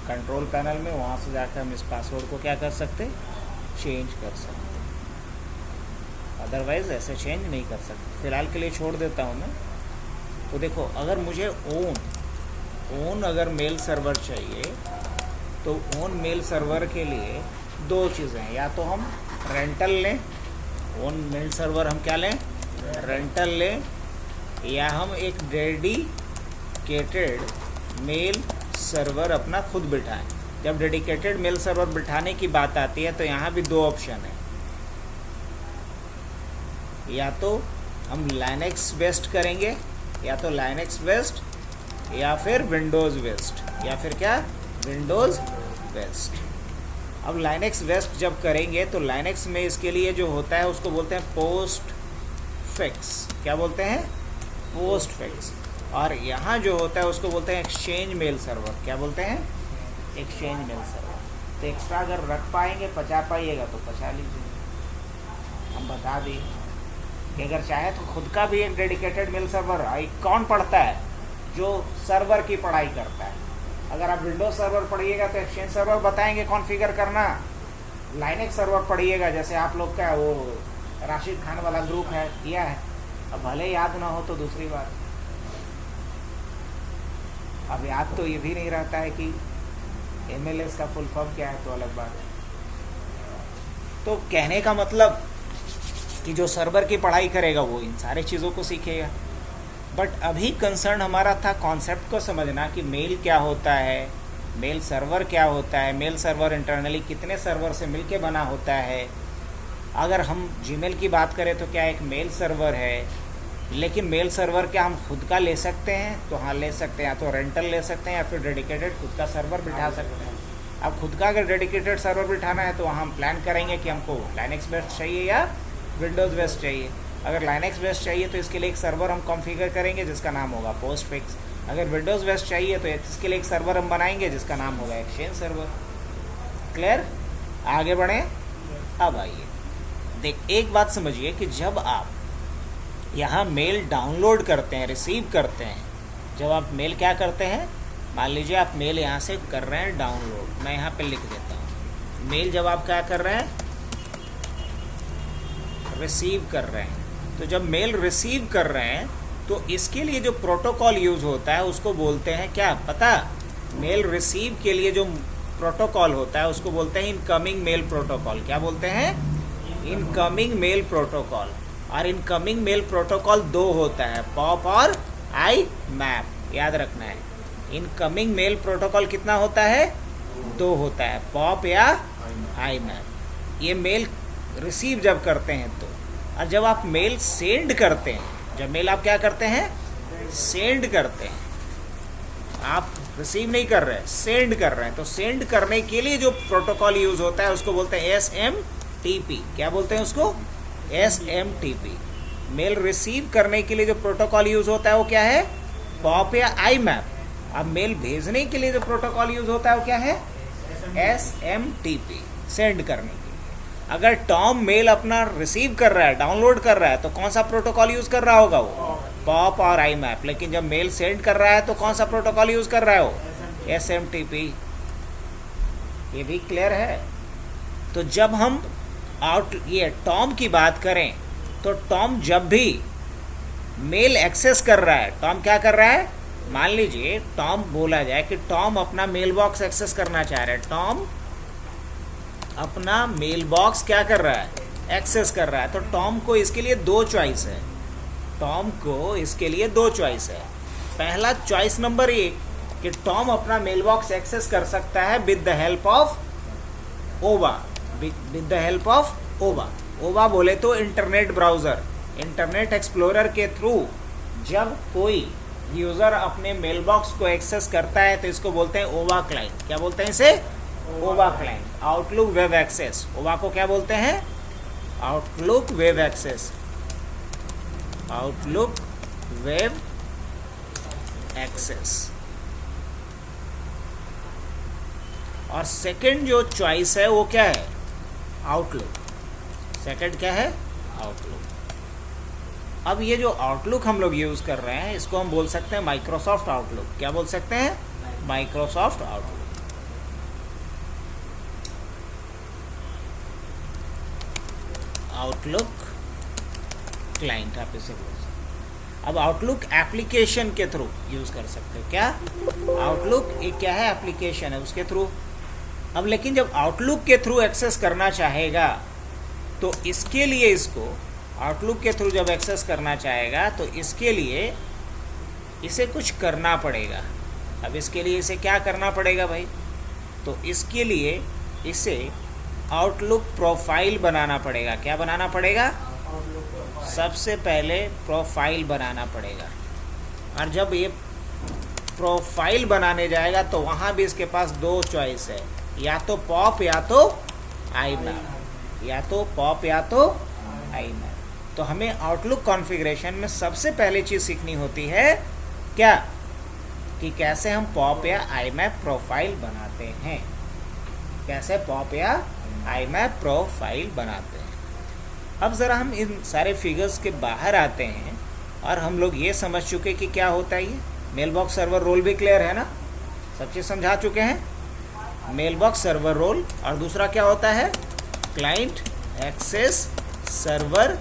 कंट्रोल पैनल में, वहाँ से जाकर हम इस पासवर्ड को क्या कर सकते, चेंज कर सकते, अदरवाइज़ ऐसे चेंज नहीं कर सकते। फ़िलहाल के लिए छोड़ देता हूँ मैं। तो देखो, अगर मुझे ओन अगर मेल सर्वर चाहिए तो ओन मेल सर्वर के लिए दो चीज़ें हैं, या तो हम रेंटल लें, ओन मेल सर्वर हम क्या लें, रेंटल लें, या हम एक डेडिकेटेड मेल सर्वर अपना खुद बिठाएं। जब डेडिकेटेड मेल सर्वर बिठाने की बात आती है तो यहाँ भी दो ऑप्शन है, या तो हम लाइनेक्स बेस्ड करेंगे, या तो लाइनेक्स बेस्ड, या फिर विंडोज़ बेस्ड, या फिर क्या, विंडोज़ बेस्ड। अब लाइनेक्स बेस्ड जब करेंगे तो लाइनेक्स में इसके लिए जो होता है उसको बोलते हैं पोस्ट फिक्स। क्या बोलते हैं, पोस्ट फिक्स। और यहाँ जो होता है उसको बोलते हैं एक्सचेंज मेल सर्वर। क्या बोलते हैं, एक्सचेंज मेल सर्वर। तो एक्स्ट्रा अगर रख पाएंगे, पचा पाइएगा तो पचा लीजिए। हम बता दें कि अगर चाहे तो खुद का भी एक डेडिकेटेड मेल सर्वर, कौन पढ़ता है, जो सर्वर की पढ़ाई करता है। अगर आप विंडोज सर्वर पढ़िएगा तो एक्सचेंज सर्वर बताएंगे कॉन्फ़िगर करना। लाइनेक्स सर्वर पढ़िएगा, जैसे आप लोग का वो राशिद खान वाला ग्रुप है, किया है, अब भले याद ना हो तो दूसरी बात, अब याद तो ये भी नहीं रहता है कि MLS का फुल फॉर्म क्या है, तो अलग बात है। तो कहने का मतलब कि जो सर्वर की पढ़ाई करेगा वो इन सारे चीज़ों को सीखेगा। बट अभी कंसर्न हमारा था कॉन्सेप्ट को समझना कि मेल क्या होता है, मेल सर्वर क्या होता है, मेल सर्वर इंटरनली कितने सर्वर से मिलके बना होता है। अगर हम जीमेल की बात करें तो क्या एक मेल सर्वर है, लेकिन मेल सर्वर क्या हम खुद का ले सकते हैं, तो हाँ ले सकते हैं, या तो रेंटल ले सकते हैं या फिर डेडिकेटेड खुद का सर्वर बिठा सकते हैं। अब खुद का अगर डेडिकेटेड सर्वर बिठाना है तो वहाँ हम प्लान करेंगे कि हमको लाइनेक्स बेस्ड चाहिए या विंडोज़ बेस्ड चाहिए। अगर लाइनेक्स बेस्ड चाहिए तो इसके लिए एक सर्वर हम कॉन्फ़िगर करेंगे जिसका नाम होगा पोस्ट फिक्स। अगर विंडोज़ बेस्ड चाहिए तो इसके लिए एक सर्वर हम बनाएंगे जिसका नाम होगा एक्सचेंज सर्वर। क्लियर, आगे बढ़ें। अब आइए देख, एक बात समझिए कि जब आप यहाँ मेल डाउनलोड करते हैं, रिसीव करते हैं, जब आप मेल क्या करते हैं, मान लीजिए आप मेल यहाँ से कर रहे हैं डाउनलोड, मैं यहाँ पे लिख देता हूँ। मेल जब आप क्या कर रहे हैं, रिसीव कर रहे हैं, तो जब मेल रिसीव कर रहे हैं तो इसके लिए जो प्रोटोकॉल यूज़ होता है उसको बोलते हैं क्या पता, मेल रिसीव के लिए जो प्रोटोकॉल होता है उसको बोलते हैं इनकमिंग मेल प्रोटोकॉल। क्या बोलते हैं, इनकमिंग मेल प्रोटोकॉल। और इनकमिंग मेल प्रोटोकॉल दो होता है, पॉप और आई मैप, याद रखना है। इनकमिंग मेल प्रोटोकॉल कितना होता है, दो होता है, पॉप या आई मैप। ये मेल रिसीव जब करते हैं तो, और जब आप मेल सेंड करते हैं, जब मेल आप क्या करते हैं, सेंड करते हैं, आप रिसीव नहीं कर रहे हैं, सेंड कर रहे हैं, तो सेंड करने के लिए जो प्रोटोकॉल यूज़ होता है उसको बोलते हैं SMTP। क्या बोलते हैं उसको, SMTP। मेल रिसीव करने के लिए जो प्रोटोकॉल यूज़ होता है वो क्या है, पॉप या आई मैप। अब मेल भेजने के लिए जो प्रोटोकॉल यूज़ होता है वो क्या है, SMTP, सेंड करने के लिए। अगर टॉम मेल अपना रिसीव कर रहा है, डाउनलोड कर रहा है, तो कौन सा प्रोटोकॉल यूज़ कर रहा होगा वो, पॉप और आई मैप। लेकिन जब मेल सेंड कर रहा है तो कौन सा प्रोटोकॉल यूज़ कर रहा है वो, SMTP। ये भी क्लियर है। तो जब हम ये टॉम की बात करें तो टॉम जब भी मेल एक्सेस कर रहा है, टॉम क्या कर रहा है, मान लीजिए टॉम बोला जाए कि टॉम अपना मेल बॉक्स एक्सेस करना चाह रहा है, टॉम अपना मेल बॉक्स क्या कर रहा है, एक्सेस कर रहा है, तो टॉम को इसके लिए दो चॉइस है, टॉम को इसके लिए दो चॉइस है। पहला चॉइस नंबर 1 कि टॉम अपना मेल बॉक्स एक्सेस कर सकता है विद द हेल्प ऑफ ओवा, विद द हेल्प ऑफ ओवा। ओवा बोले तो इंटरनेट ब्राउज़र, इंटरनेट एक्सप्लोरर के थ्रू जब कोई यूज़र अपने मेल बॉक्स को एक्सेस करता है तो इसको बोलते हैं ओवा क्लाइंट। क्या बोलते हैं इसे, ओवा क्लाइंट। आउटलुक वेब एक्सेस, ओवा को क्या बोलते हैं, Outlook web access, Outlook web access. और सेकंड जो चॉइस है वो क्या है, आउटलुक। सेकंड क्या है, आउटलुक। अब ये जो आउटलुक हम लोग यूज़ कर रहे हैं इसको हम बोल सकते हैं माइक्रोसॉफ्ट आउटलुक। क्या बोल सकते हैं, माइक्रोसॉफ्ट आउटलुक। आउटलुक क्लाइंट आप इसे बोल सकते। अब आउटलुक एप्लीकेशन के थ्रू यूज़ कर सकते हो। क्या, आउटलुक एक क्या है, एप्लीकेशन है, उसके थ्रू अब लेकिन जब आउटलुक के थ्रू एक्सेस करना चाहेगा तो इसके लिए इसको आउटलुक के थ्रू जब एक्सेस करना चाहेगा तो इसके लिए इसे कुछ करना पड़ेगा। अब इसके लिए इसे क्या करना पड़ेगा भाई? तो इसके लिए इसे आउटलुक प्रोफाइल बनाना पड़ेगा। क्या बनाना पड़ेगा? सबसे पहले प्रोफाइल बनाना पड़ेगा। और जब ये प्रोफाइल बनाने जाएगा तो वहाँ भी इसके पास दो चॉइस है, या तो पॉप या तो आईमैप, या तो पॉप या तो आईमैप। तो हमें आउटलुक कॉन्फ़िगरेशन में सबसे पहले चीज़ सीखनी होती है क्या? कि कैसे हम पॉप या आईमैप प्रोफाइल बनाते हैं। कैसे पॉप या आईमैप प्रोफाइल बनाते हैं। अब ज़रा हम इन सारे फिगर्स के बाहर आते हैं और हम लोग ये समझ चुके कि क्या होता है ये मेल बॉक्स सर्वर रोल। भी क्लियर है ना? सब चीज़ समझा चुके हैं। मेल बॉक्स सर्वर रोल और दूसरा क्या होता है? Client access server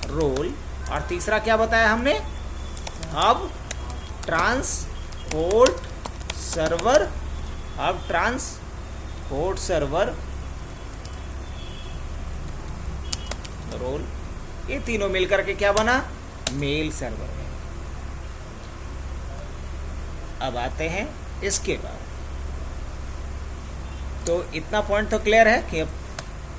role. और तीसरा क्या बताया हमने? अब ट्रांसपोर्ट सर्वर, अब ट्रांसपोर्ट सर्वर रोल। ये तीनों मिलकर के क्या बना? Mail server. अब आते हैं इसके बाद। तो इतना पॉइंट तो क्लियर है कि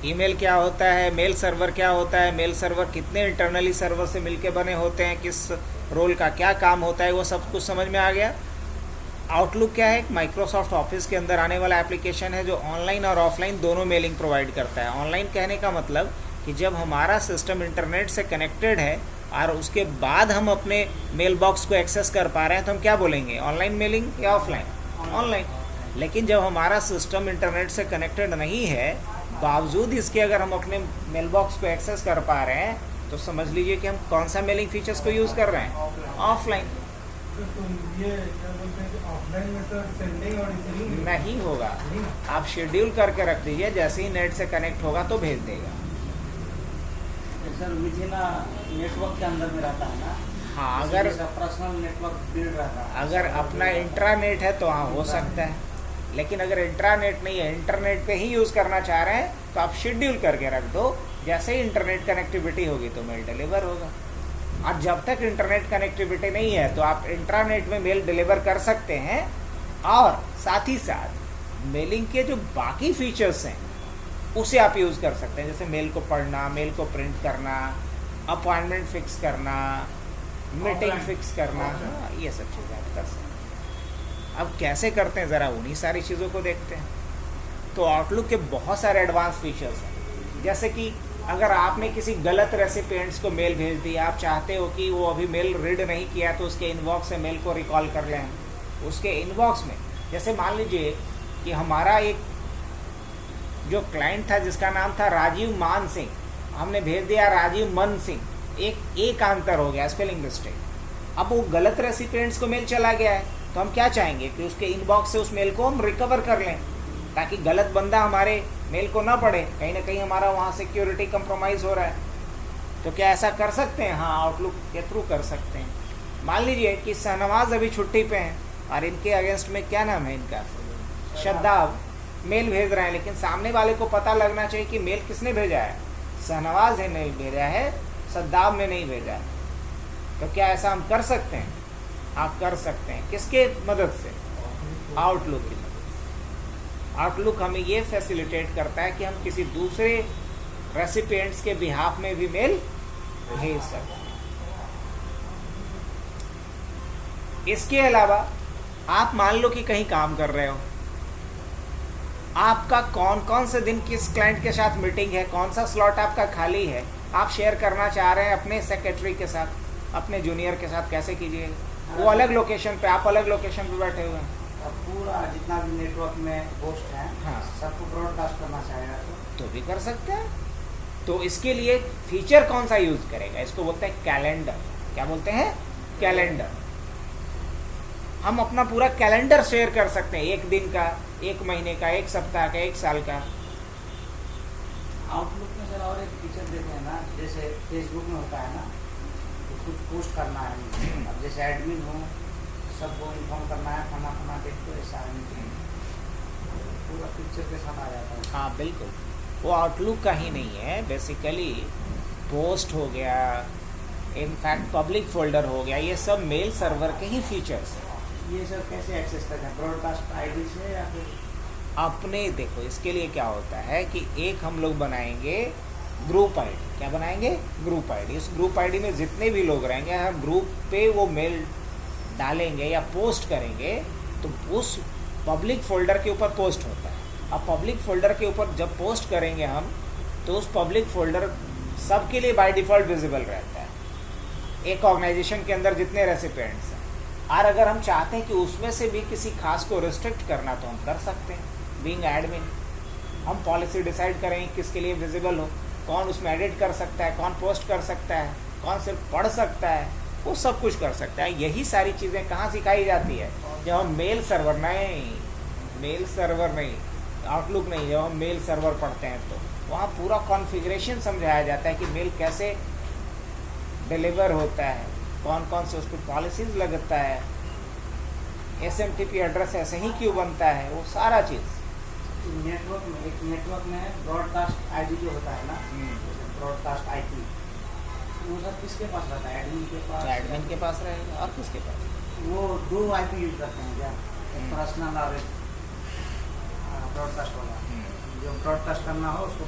ईमेल क्या होता है, मेल सर्वर क्या होता है, मेल सर्वर कितने इंटरनली सर्वर से मिलके बने होते हैं, किस रोल का क्या काम होता है, वो सब कुछ समझ में आ गया। आउटलुक क्या है? माइक्रोसॉफ्ट ऑफिस के अंदर आने वाला एप्लीकेशन है जो ऑनलाइन और ऑफलाइन दोनों मेलिंग प्रोवाइड करता है। ऑनलाइन कहने का मतलब कि जब हमारा सिस्टम इंटरनेट से कनेक्टेड है और उसके बाद हम अपने मेल बॉक्स को एक्सेस कर पा रहे हैं तो हम क्या बोलेंगे? ऑनलाइन मेलिंग या ऑफलाइन? ऑनलाइन। लेकिन जब हमारा सिस्टम इंटरनेट से कनेक्टेड नहीं है, बावजूद इसके अगर हम अपने मेल बॉक्स को एक्सेस कर पा रहे हैं तो समझ लीजिए कि हम कौन सा मेलिंग फीचर्स को यूज़ कर रहे हैं? ऑफलाइन। तो ये क्या बोलते हैं कि ऑफलाइन में तो सेंडिंग और रिसीविंग नहीं होगा। आप शेड्यूल करके रख दीजिए, जैसे ही नेट से कनेक्ट होगा तो भेज देगा। सर विथ इन नेटवर्क के अंदर में रहता है ना? हाँ, अगर पर्सनल नेटवर्क बिल्ड रहता है, अगर अपना इंट्रानेट है तो हाँ हो सकता है। लेकिन अगर इंट्रानेट नहीं है, इंटरनेट पे ही यूज़ करना चाह रहे हैं तो आप शेड्यूल करके रख दो, जैसे ही इंटरनेट कनेक्टिविटी होगी तो मेल डिलीवर होगा। और जब तक इंटरनेट कनेक्टिविटी नहीं है तो आप इंट्रानेट में मेल डिलीवर कर सकते हैं। और साथ ही साथ मेलिंग के जो बाकी फीचर्स हैं उसे आप यूज़ कर सकते हैं, जैसे मेल को पढ़ना, मेल को प्रिंट करना, अपॉइंटमेंट फिक्स करना, मीटिंग फिक्स करना, ये सब चीज़ें आप कर सकते हैं। अब कैसे करते हैं ज़रा उन्हीं सारी चीज़ों को देखते हैं। तो आउटलुक के बहुत सारे एडवांस फीचर्स हैं, जैसे कि अगर आपने किसी गलत रेसिपिएंट्स को मेल भेज दी, आप चाहते हो कि वो अभी मेल रीड नहीं किया तो उसके इनबॉक्स से मेल को रिकॉल कर लें। उसके इनबॉक्स में जैसे मान लीजिए कि हमारा एक जो क्लाइंट था जिसका नाम था राजीव मान सिंह, हमने भेज दिया राजीव मन सिंह, एक अंतर हो गया, स्पेलिंग मिस्टेक। अब वो गलत रेसिपिएंट्स को मेल चला गया है तो हम क्या चाहेंगे कि उसके इनबॉक्स से उस मेल को हम रिकवर कर लें, ताकि गलत बंदा हमारे मेल को ना पढ़े। कहीं ना कहीं हमारा वहाँ सिक्योरिटी कंप्रोमाइज़ हो रहा है। तो क्या ऐसा कर सकते हैं? हाँ, आउटलुक के थ्रू कर सकते हैं। मान लीजिए कि शाहनवाज अभी छुट्टी पे हैं और इनके अगेंस्ट में क्या नाम है इनका, शद्दाब, मेल भेज रहे हैं, लेकिन सामने वाले को पता लगना चाहिए कि मेल किसने भेजा है, शाहनवाज ने नहीं भेजा है, शद्दाब ने नहीं भेजा है। तो क्या ऐसा हम कर सकते हैं? आप कर सकते हैं। किसके मदद से? आउटलुक की मदद। आउटलुक हमें ये फैसिलिटेट करता है कि हम किसी दूसरे रेसिपिएंट्स के बिहाफ में भी मेल भेज सकते हैं। इसके अलावा आप मान लो कि कहीं काम कर रहे हो, आपका कौन कौन से दिन किस क्लाइंट के साथ मीटिंग है, कौन सा स्लॉट आपका खाली है, आप शेयर करना चाह रहे हैं अपने सेक्रेटरी के साथ, अपने जूनियर के साथ। कैसे कीजिए? वो अलग लोकेशन पे, आप अलग लोकेशन पे बैठे हुए हैं। पूरा जितना भी नेटवर्क में होस्ट है, हाँ, सबको ब्रॉडकास्ट करना चाहेगा तो भी कर सकते हैं। तो इसके लिए फीचर कौन सा यूज करेगा? इसको बोलते हैं कैलेंडर। क्या बोलते हैं? कैलेंडर। हम अपना पूरा कैलेंडर शेयर कर सकते हैं, एक दिन का, एक महीने का, एक सप्ताह का, एक साल का। आउटलुक में सर और एक फीचर देते हैं ना, जैसे फेसबुक में होता है ना, तो कुछ पोस्ट करना है, अब जैसे एडमिन हो, सबको इन्फॉर्म करना है, खाना डेट को, ऐसा पूरा पिक्चर के साथ आ जाता है। हाँ बिल्कुल, वो आउटलुक का ही नहीं है, बेसिकली पोस्ट हो गया, इनफैक्ट पब्लिक फोल्डर हो गया, ये सब मेल सर्वर के ही फीचर्स हैं। ये सब कैसे एक्सेस करते हैं, ब्रॉडकास्ट आईडी से या फिर? अपने देखो, इसके लिए क्या होता है कि एक हम लोग बनाएंगे ग्रुप आईडी। क्या बनाएंगे? Group ID. इस ग्रुप आईडी में जितने भी लोग रहेंगे, हम ग्रुप पे वो मेल डालेंगे या पोस्ट करेंगे तो उस पब्लिक फोल्डर के ऊपर पोस्ट होता है। अब पब्लिक फोल्डर के ऊपर जब पोस्ट करेंगे हम, तो उस पब्लिक फोल्डर सबके लिए बाय डिफ़ॉल्ट विजिबल रहता है, एक ऑर्गेनाइजेशन के अंदर जितने रेसिपिएंट्स हैं। और अगर हम चाहते हैं कि उसमें से भी किसी खास को रिस्ट्रिक्ट करना, तो हम कर सकते हैं। बीइंग एडमिन हम पॉलिसी डिसाइड करेंगे किसके लिए विजिबल हो, कौन उसमें एडिट कर सकता है, कौन पोस्ट कर सकता है, कौन सिर्फ पढ़ सकता है, वो सब कुछ कर सकता है। यही सारी चीज़ें कहाँ सिखाई जाती है? जब हम मेल सर्वर नहीं, आउटलुक नहीं, जब हम मेल सर्वर पढ़ते हैं तो वहाँ पूरा कॉन्फ़िगरेशन समझाया जाता है कि मेल कैसे डिलीवर होता है, कौन कौन से उस पर पॉलिसीज़ लगता है, SMTP एड्रेस ऐसे ही क्यों बनता है, वो सारा चीज़। नेटवर्क में ब्रॉडकास्ट आईडी जो होता है ना, ब्रॉडकास्ट आईपी, वो सब किसके पास रहता है? एडमिन के पास? एडमिन के पास रहेगा। और किसके पास? वो 2 आईपी यूज करते हैं क्या? एक पर्सनल और एक ब्रॉडकास्ट वाला। जो ब्रॉडकास्ट करना हो उसको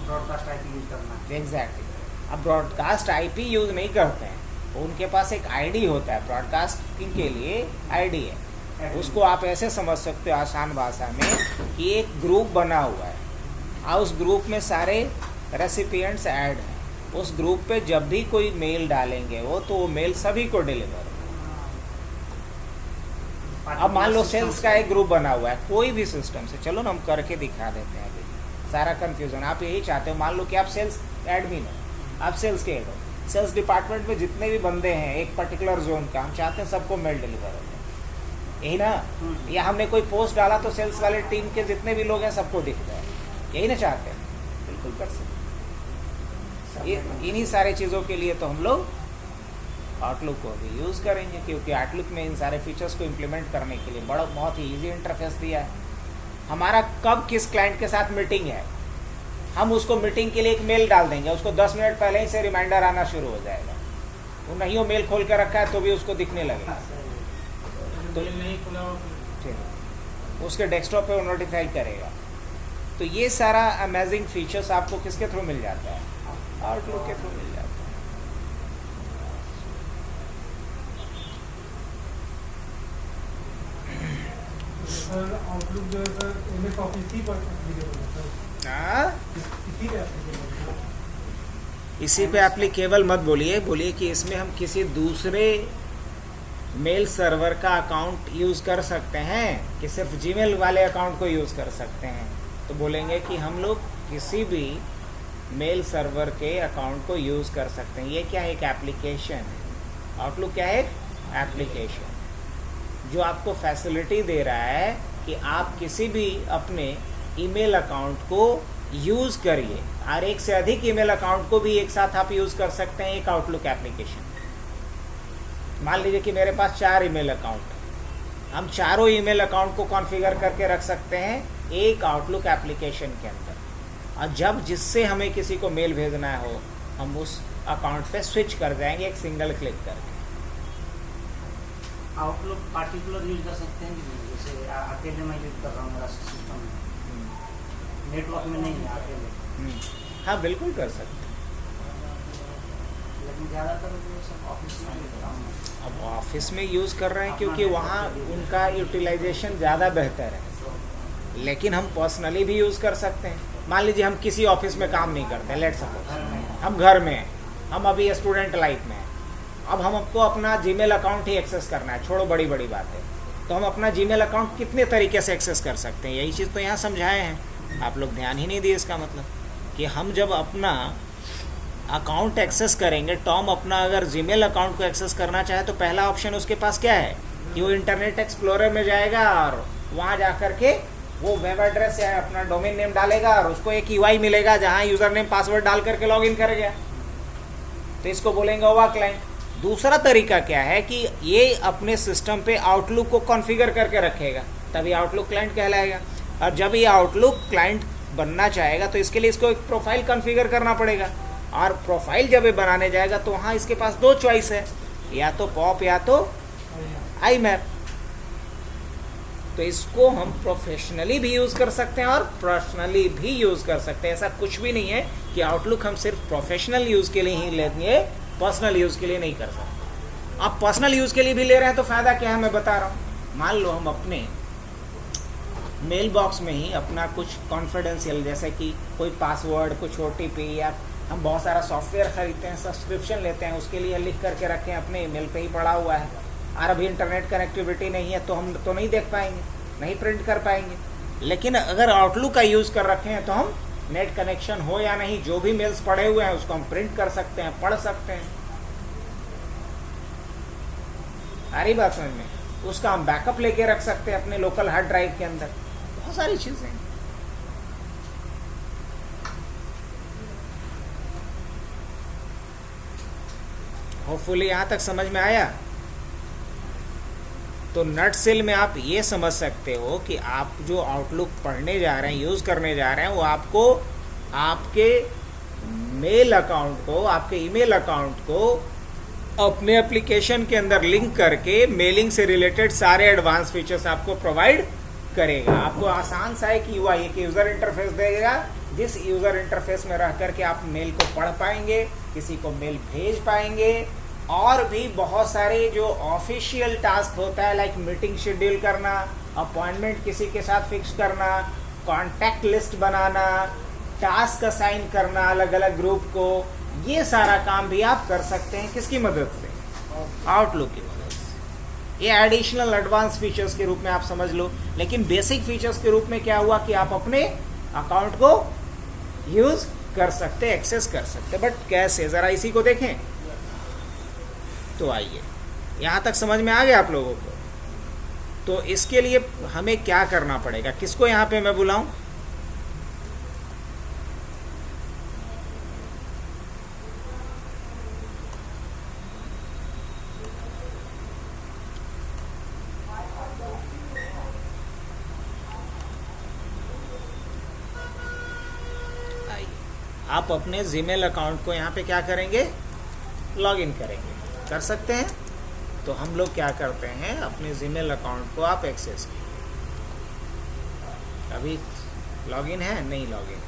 ब्रॉडकास्ट आईपी यूज करना है। एग्जैक्टली। अब ब्रॉडकास्ट आईपी यूज़ नहीं करते हैं, उनके पास एक आईडी होता है, ब्रॉडकास्टिंग के लिए आईडी है। उसको आप ऐसे समझ सकते हो आसान भाषा में कि एक ग्रुप बना हुआ है और उस ग्रुप में सारे रेसिपिएंट्स ऐड हैं। उस ग्रुप पे जब भी कोई मेल डालेंगे तो वो मेल सभी को डिलीवर होगा। अब मान लो सेल्स का एक ग्रुप बना हुआ है, कोई भी सिस्टम से, चलो ना हम करके दिखा देते हैं अभी, सारा कन्फ्यूजन। आप यही चाहते हो, मान लो कि आप सेल्स एडमिन हो, आप सेल्स के हेड हो, सेल्स डिपार्टमेंट में जितने भी बंदे हैं एक पर्टिकुलर जोन का, हम चाहते हैं सबको मेल डिलीवर हो, यही ना? या हमने कोई पोस्ट डाला तो सेल्स वाले टीम के जितने भी लोग हैं सबको दिख जाए, यही ना चाहते हैं? बिल्कुल कर सकते। इन्हीं सारे चीज़ों के लिए तो हम लोग आउटलुक को भी यूज़ करेंगे, क्योंकि आउटलुक में इन सारे फीचर्स को इम्प्लीमेंट करने के लिए बहुत ही ईजी इंटरफेस दिया है। हमारा कब किस क्लाइंट के साथ मीटिंग है, हम उसको मीटिंग के लिए एक मेल डाल देंगे, उसको 10 मिनट पहले ही से रिमाइंडर आना शुरू हो जाएगा। वो नहीं, वो मेल खोल कर रखा है तो भी उसको दिखने लगेगा, तो नहीं खुला हो ठीक, उसके डेस्कटॉप पे वो नोटिफाई करेगा। तो ये सारा अमेजिंग फीचर्स आपको किसके थ्रू मिल जाता है? आउटलुक के थ्रू मिल जाता है। सर आउटलुक जो है सर MS ऑफिस ही पर एप्लीकेबल है सर। हाँ, इसी पे एप्लीकेबल है। इसी पे एप्लीकेबल मत बोलिए कि इसमें हम किसी दूसरे मेल सर्वर का अकाउंट यूज़ कर सकते हैं कि सिर्फ जीमेल वाले अकाउंट को यूज़ कर सकते हैं। तो बोलेंगे कि हम लोग किसी भी मेल सर्वर के अकाउंट को यूज़ कर सकते हैं। ये क्या है? एक एप्लीकेशन है। आउटलुक क्या है? एप्लीकेशन जो आपको फैसिलिटी दे रहा है कि आप किसी भी अपने ईमेल अकाउंट को यूज़ करिए, और एक से अधिक ईमेल अकाउंट को भी एक साथ आप यूज़ कर सकते हैं एक आउटलुक एप्लीकेशन। मान लीजिए कि मेरे पास 4 ईमेल अकाउंट है, हम चारों ईमेल अकाउंट को कॉन्फ़िगर करके रख सकते हैं एक आउटलुक एप्लीकेशन के अंदर, और जब जिससे हमें किसी को मेल भेजना हो हम उस अकाउंट पे स्विच कर जाएंगे एक सिंगल क्लिक करके। आउटलुक पार्टिकुलर यूज कर सकते हैं, जैसे अकेले मैं यूज कर रहा हूँ मेरा सिस्टम में, नेटवर्क में नहीं है अकेले। हाँ बिल्कुल कर सकते हैं। लेकिन ज़्यादातर जो सब ऑफिस में यूज करता हूँ। अब ऑफिस में यूज़ कर रहे हैं क्योंकि वहाँ उनका यूटिलाइजेशन ज़्यादा बेहतर है, लेकिन हम पर्सनली भी यूज़ कर सकते हैं। मान लीजिए हम किसी ऑफिस में काम नहीं करते, लेट सपोज हम घर में हैं, हम अभी स्टूडेंट लाइफ में हैं, अब हमको अपना जीमेल अकाउंट ही एक्सेस करना है, छोड़ो बड़ी बड़ी बातें, तो हम अपना जीमेल अकाउंट कितने तरीके से एक्सेस कर सकते हैं, यही चीज़ तो यहाँ समझाए हैं। आप लोग ध्यान ही नहीं दिए। इसका मतलब कि हम जब अपना अकाउंट एक्सेस करेंगे, टॉम अपना अगर जीमेल अकाउंट को एक्सेस करना चाहे तो पहला ऑप्शन उसके पास क्या है कि वो इंटरनेट एक्सप्लोरर में जाएगा और वहाँ जा कर के वो वेब एड्रेस या अपना डोमेन नेम डालेगा और उसको एक UI मिलेगा जहाँ यूज़र नेम पासवर्ड डाल करके लॉगिन कर गया, तो इसको बोलेंगे ओवा क्लाइंट। दूसरा तरीका क्या है कि ये अपने सिस्टम पे आउटलुक को कॉन्फ़िगर करके रखेगा तभी आउटलुक क्लाइंट कहलाएगा। और जब ये आउटलुक क्लाइंट बनना चाहेगा तो इसके लिए इसको एक प्रोफाइल कॉन्फ़िगर करना पड़ेगा, और प्रोफाइल जब ये बनाने जाएगा तो वहाँ इसके पास दो चॉइस है, या तो पॉप या तो आई मैप। तो इसको हम प्रोफेशनली भी यूज़ कर सकते हैं और पर्सनली भी यूज़ कर सकते हैं। ऐसा कुछ भी नहीं है कि आउटलुक हम सिर्फ प्रोफेशनल यूज़ के लिए ही लेंगे, पर्सनल यूज़ के लिए नहीं कर सकते। आप पर्सनल यूज़ के लिए भी ले रहे हैं तो फ़ायदा क्या है मैं बता रहा हूँ। मान लो हम अपने मेल बॉक्स में ही अपना कुछ कॉन्फिडेंशियल, जैसे कि कोई पासवर्ड, कुछ OTP, या हम बहुत सारा सॉफ्टवेयर खरीदते हैं, सब्सक्रिप्शन लेते हैं, उसके लिए लिख करके रखें अपने ईमेल पे ही पड़ा हुआ है, और अभी इंटरनेट कनेक्टिविटी नहीं है तो हम तो नहीं देख पाएंगे, नहीं प्रिंट कर पाएंगे। लेकिन अगर आउटलुक का यूज़ कर रखे हैं तो हम नेट कनेक्शन हो या नहीं, जो भी मेल्स पड़े हुए हैं उसको हम प्रिंट कर सकते हैं, पढ़ सकते हैं। आ रही बात समझ में? उसका हम बैकअप लेके रख सकते हैं अपने लोकल हार्ड ड्राइव के अंदर, बहुत सारी चीज़ें। होपफुली यहाँ तक समझ में आया। तो नट सेल में आप ये समझ सकते हो कि आप जो आउटलुक पढ़ने जा रहे हैं, यूज़ करने जा रहे हैं, वो आपको आपके मेल अकाउंट को, आपके ईमेल अकाउंट को अपने एप्लीकेशन के अंदर लिंक करके मेलिंग से रिलेटेड सारे एडवांस फीचर्स आपको प्रोवाइड करेगा। आपको आसान सा एक UI, एक यूज़र इंटरफेस देगा, जिस यूज़र इंटरफेस में रह करके आप मेल को पढ़ पाएंगे, किसी को मेल भेज पाएंगे, और भी बहुत सारे जो ऑफिशियल टास्क होता है, लाइक मीटिंग शेड्यूल करना, अपॉइंटमेंट किसी के साथ फिक्स करना, कॉन्टैक्ट लिस्ट बनाना, टास्क असाइन करना अलग अलग ग्रुप को, ये सारा काम भी आप कर सकते हैं। किसकी मदद से? आउटलुक की मदद से। ये एडिशनल एडवांस फीचर्स के रूप में आप समझ लो, लेकिन बेसिक फीचर्स के रूप में क्या हुआ कि आप अपने अकाउंट को यूज़ कर सकते, एक्सेस कर सकते। बट कैसे, ज़रा इसी को देखें। तो आइए, यहाँ तक समझ में आ गया आप लोगों को? तो इसके लिए हमें क्या करना पड़ेगा? किसको यहाँ पे मैं बुलाऊं? आइए, आप अपने जीमेल अकाउंट को यहाँ पे क्या करेंगे? लॉगिन करेंगे। कर सकते हैं? तो हम लोग क्या करते हैं, अपने जीमेल अकाउंट को आप एक्सेस कीजिए। अभी लॉगिन है? नहीं लॉगिन।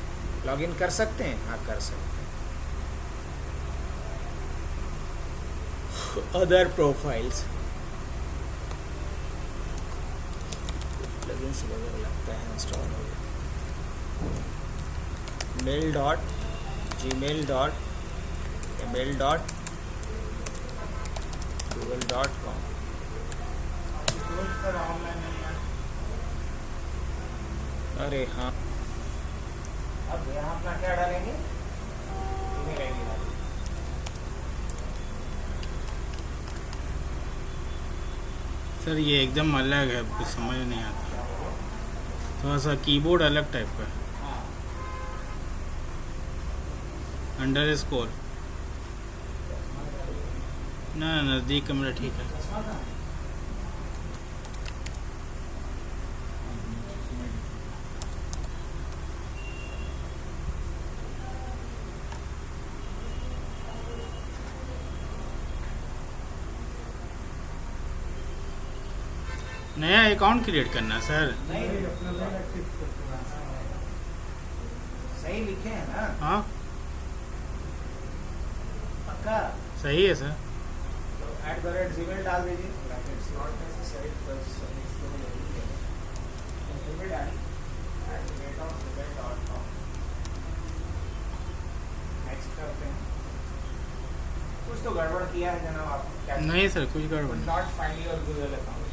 लॉगिन कर सकते हैं? हाँ कर सकते हैं। अदर प्रोफाइल्स, प्लगइन्स वगैरह लगता है इंस्टॉल हो गया। mail.gmail.email.google.com। अरे हाँ, अब यहाँ अपना क्या डालेंगे? ईमेल आईडी डालेंगे। सर ये एकदम अलग है, कुछ समझ नहीं आता, थोड़ा सा कीबोर्ड अलग टाइप का है। अंडरस्कोर ना, नज़दीक कैमरा ठीक है। नया अकाउंट क्रिएट करना है सर? सही लिखे हैं ना? हाँ पक्का? सही है सर। @gmail डाल दीजिए। नेक्स्ट करते हैं। कुछ तो गड़बड़ किया है जनाब आपने? क्या नहीं सर, कुछ गड़बड़ नहीं। Not find your Google account.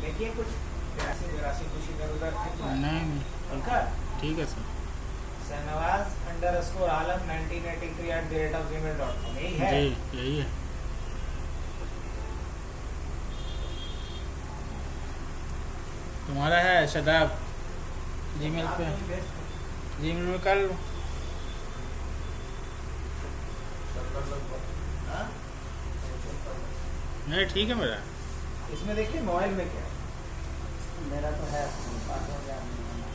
देखिए कुछ 82 कुछ इधर उधर नहीं, उनका ठीक है सर। Sanawaz_alam1983@gmail.com यही है? जी यही है। तुम्हारा है शदाब? जीमेल पे, जीमेल में कर लो। हाँ? नहीं ठीक है मेरा। इसमें देखिए मोबाइल में क्या है? मेरा तो है पासवर्ड याद नहीं है।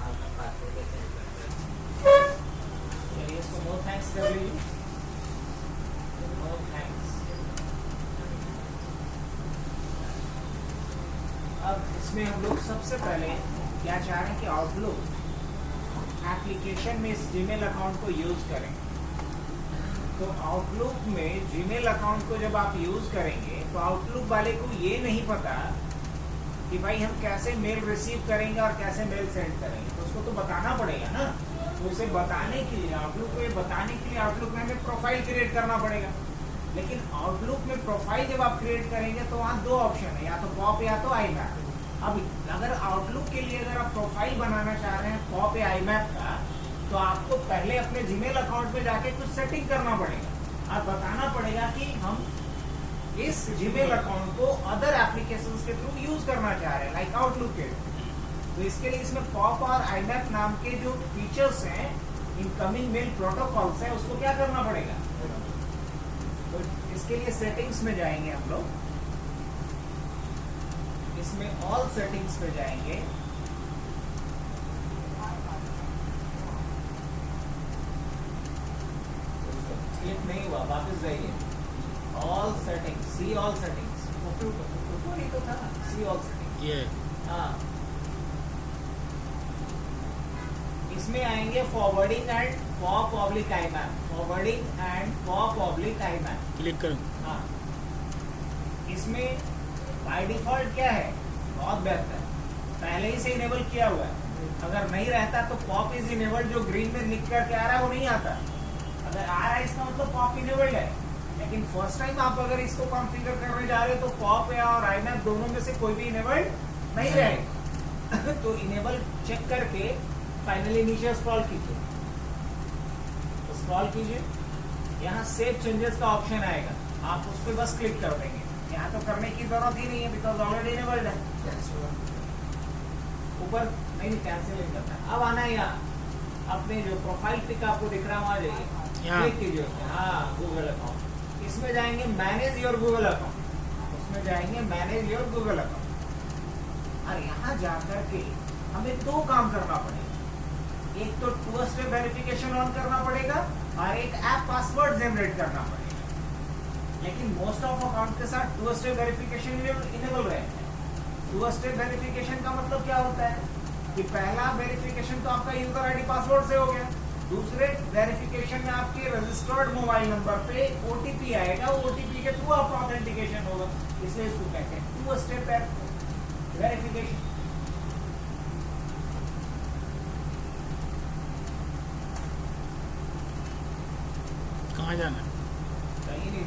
आपका पासवर्ड कैसे निकलता है? चलिए इसको नो थैंक्स कर लीजिए। No thanks. अब इसमें हम लोग सबसे पहले क्या चाह रहे हैं कि आउटलुक एप्लीकेशन में इस जीमेल अकाउंट को यूज करें। तो आउटलुक में जीमेल अकाउंट को जब आप यूज करेंगे तो आउटलुक वाले को ये नहीं पता कि भाई हम कैसे मेल रिसीव करेंगे और कैसे मेल सेंड करेंगे, तो उसको तो बताना पड़ेगा ना। तो उसे बताने के लिए आउटलुक को ये बताने के लिए आउटलुक में हमें प्रोफाइल क्रिएट करना पड़ेगा। लेकिन आउटलुक में प्रोफाइल जब आप क्रिएट करेंगे तो वहाँ दो ऑप्शन है, या तो पॉप या तो आईमैप। अब अगर आउटलुक के लिए अगर आप प्रोफाइल बनाना चाह रहे हैं पॉप या आईमैप का, तो आपको पहले अपने जीमेल अकाउंट में जाके कुछ सेटिंग करना पड़ेगा। आप बताना पड़ेगा कि हम इस जीमेल अकाउंट को अदर एप्लीकेशंस के थ्रू यूज करना चाह रहे हैं, लाइक आउटलुक के। तो इसके लिए इसमें पॉप और आईमैप नाम के जो फीचर्स हैं, इनकमिंग मेल प्रोटोकॉल्स है, उसको क्या करना पड़ेगा। तो इसके लिए सेटिंग्स में जाएंगे हम लोग, इसमें ऑल सेटिंग्स पे जाएंगे। क्लिक नहीं हुआ, वापस जाइए। All settings, see all settings, नहीं तो था सी ऑल सेटिंग्स। ये हाँ, इसमें आएंगे forwarding and POP oblique IMAP, forwarding and POP oblique IMAP. Click करूँ। हाँ, इसमें बाय डिफॉल्ट क्या है, बहुत बेहतर, पहले ही से इनेबल किया हुआ है। अगर नहीं रहता तो पॉप इज इनेबल्ड, जो ग्रीन में लिख करके आ रहा है वो नहीं आता। अगर आ रहा है इसका मतलब पॉप इनेबल्ड है। लेकिन फर्स्ट टाइम आप अगर इसको कॉन्फ़िगर करने जा रहे हो तो पॉप या और आईमैप दोनों में से कोई भी इनेबल्ड नहीं रहेगा। तो इनेबल चेक करके फाइनली नीचे स्क्रॉल कीजिए, तो स्क्रॉल कीजिए, यहाँ सेव चेंजेस का ऑप्शन आएगा, आप उस पर बस क्लिक कर देंगे। यहाँ तो करने की जरूरत ही नहीं है, बिकॉज ऑलरेडी इनेबल्ड है। ऊपर नहीं कैंसिल नहीं करना है। अब आना है यहाँ अपने जो प्रोफाइल पिक आपको दिख रहा है वहाँ जाइए, क्लिक कीजिए उसमें। हाँ, गूगल अकाउंट, इसमें जाएंगे मैनेज योर गूगल अकाउंट, उसमें जाएंगे मैनेज योर गूगल अकाउंट। और यहाँ जाकर के हमें दो काम करना पड़ेगा, एक तो टू स्टेप वेरिफिकेशन ऑन करना पड़ेगा और एक ऐप पासवर्ड जनरेट करना पड़ेगा। लेकिन मोस्ट ऑफ अकाउंट के साथ टू स्टेप वेरिफिकेशन इनेबल रहेगा। टू स्टेप वेरिफिकेशन का मतलब क्या होता है कि पहला वेरिफिकेशन तो आपका यूजर आईडी पासवर्ड से हो गया, दूसरे वेरिफिकेशन में आपके रजिस्टर्ड मोबाइल नंबर पे ओटीपी आएगा, ओटीपी के थ्रू आपका ऑथेंटिकेशन होगा, इसलिए इसको कहते हैं टू स्टेप वेरिफिकेशन। कहाँ जाना है? कहीं नहीं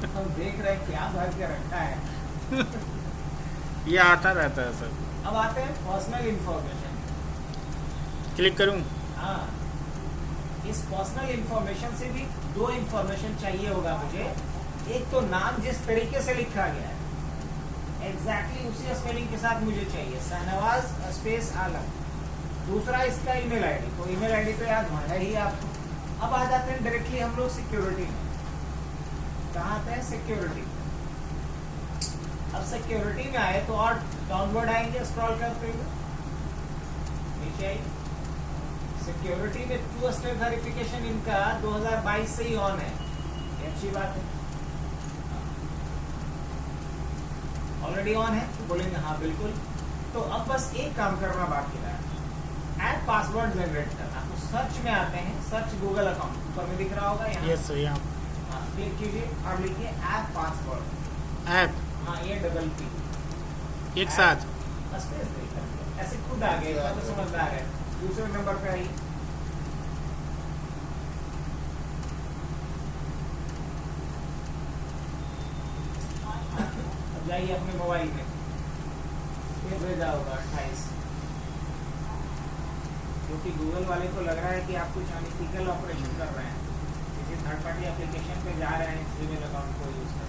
हम देख रहे हैं क्या भर के रखा है। ये आता रहता है सर। अब आते हैं पर्सनल इंफॉर्मेशन। क्लिक करूँ? हाँ, इस पर्सनल इंफॉर्मेशन से भी दो इंफॉर्मेशन चाहिए होगा मुझे। एक तो नाम जिस तरीके से लिखा गया है एग्जैक्टली उसी स्पेलिंग के साथ मुझे चाहिए, शाहनवाज स्पेस आलम। दूसरा इसका ईमेल आईडी, तो ईमेल आईडी तो याद है ही आपको। अब आ जाते हैं डायरेक्टली हम लोग सिक्योरिटी में। कहाँ आते हैं? सिक्योरिटी। अब सिक्योरिटी में आए तो और डाउनवर्ड आएंगे, स्क्रॉल करते हुए नीचे आइए। सिक्योरिटी में टू स्टेप वेरिफिकेशन इनका 2022 से ही ऑन है, ये अच्छी बात है। ऑलरेडी ऑन है तो बोलेंगे हाँ बिल्कुल। तो अब बस एक काम करना बाकी रहा, ऐप पासवर्ड जनरेट करना। तो सर्च में आते हैं, सर्च गूगल अकाउंट, ऊपर में दिख रहा होगा यहाँ। यस सर, यहाँ क्लिक कीजिए और लिखिए ऐप पासवर्ड। ऐप हाँ, ये डबल पी एक साथ। स्पेस देकर ऐसे खुद आ गए, तो समझदार है। दूसरे नंबर पे आइए, अब जाइए अपने मोबाइल में, फिर भेजा होगा 28, क्योंकि गूगल वाले को लग रहा है कि आप कुछ अनइथिकल ऑपरेशन कर रहे हैं, किसी थर्ड पार्टी एप्लीकेशन पे जा रहे हैं जीमेल अकाउंट को यूज कर।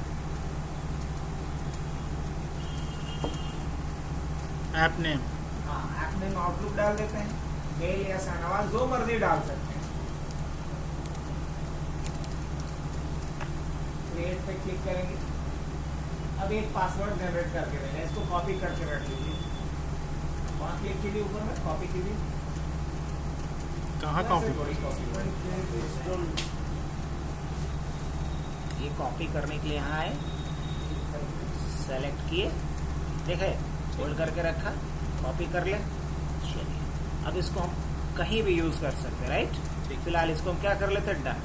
ऐप नेम, हाँ, ऐप नेम आउटलुक डाल देते हैं, मेल या शाहनवाज जो मर्जी डाल सकते हैं। क्रिएट पे क्लिक करेंगे। अब एक पासवर्ड जनरेट करके देना, इसको कॉपी करके रख लीजिए, वहाँ क्लिक कीजिए ऊपर में, कॉपी कीजिए। कहाँ कॉपी? ये कॉपी करने के लिए यहाँ आए, सेलेक्ट किए, देखे होल्ड करके रखा, कॉपी कर ले। चलिए अब इसको हम कहीं भी यूज कर सकते हैं, राइट। फिलहाल इसको हम क्या कर लेते हैं, डन।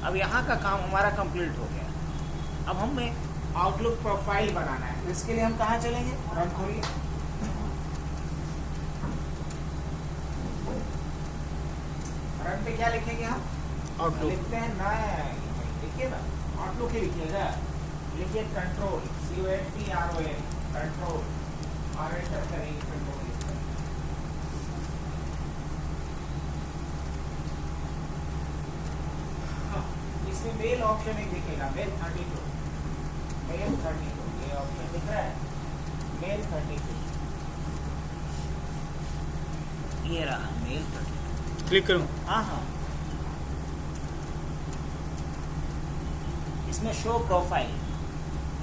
अब यहाँ का काम हमारा कंप्लीट हो गया। अब हमें आउटलुक प्रोफाइल बनाना है, तो इसके लिए हम कहाँ चलेंगे, रन खोलिए। रन पे क्या लिखेंगे हम, आउटलुक लिखते हैं ना, लिखिए ना, आउटलुक ही लिखिएगा, लिखिए कंट्रोल, CONTROL, कंट्रोल, और एंटर करेंगे, कंट्रोल। इसमें मेल ऑप्शन एक दिखेगा, मेल 32, मेल 32, ये ऑप्शन दिख रहा है, मेल 32, ये रहा मेल 32। क्लिक करूँ? हाँ हाँ, इसमें शो प्रोफाइल,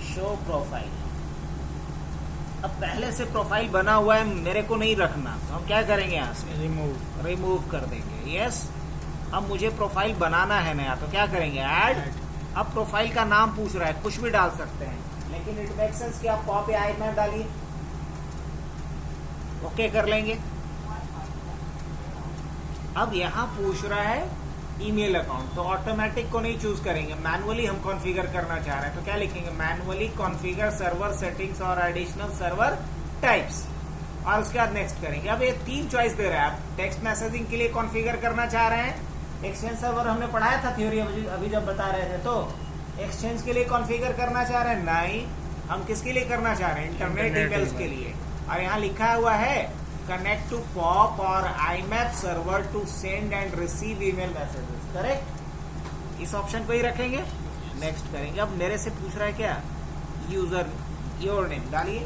शो प्रोफाइल। अब पहले से प्रोफाइल बना हुआ है, मेरे को नहीं रखना, तो हम क्या करेंगे, यहाँ से रिमूव कर देंगे। यस, अब मुझे प्रोफाइल बनाना है नया, तो क्या करेंगे, ऐड। अब प्रोफाइल का नाम पूछ रहा है, कुछ भी डाल सकते हैं, लेकिन इट मेक सेंस कि आप पॉप या आइकन डालिए। ओके कर लेंगे। अब यहाँ पूछ रहा है ईमेल अकाउंट, तो ऑटोमेटिक को नहीं चूज करेंगे, मैनुअली हम कॉन्फ़िगर करना चाह रहे हैं, तो क्या लिखेंगे, मैनुअली कॉन्फ़िगर सर्वर सेटिंग्स और एडिशनल सर्वर टाइप्स, और उसके बाद नेक्स्ट करेंगे। अब ये 3 चॉइस दे रहा है, आप टेक्स्ट मैसेजिंग के लिए कॉन्फ़िगर करना चाह रहे हैं, एक्सचेंज सर्वर हमने पढ़ाया था थ्योरी अभी जब बता रहे थे, तो एक्सचेंज के लिए कॉन्फ़िगर करना चाह रहे हैं, नहीं, हम किसके लिए करना चाह रहे हैं, इंटरनेट ईमेल्स के लिए। और यहाँ लिखा हुआ है कनेक्ट टू पॉप और IMAP server to send and receive email messages, correct. इस ऑप्शन को ही रखेंगे, नेक्स्ट करेंगे। अब मेरे से पूछ रहा है क्या, यूजर योर नेम डालिए,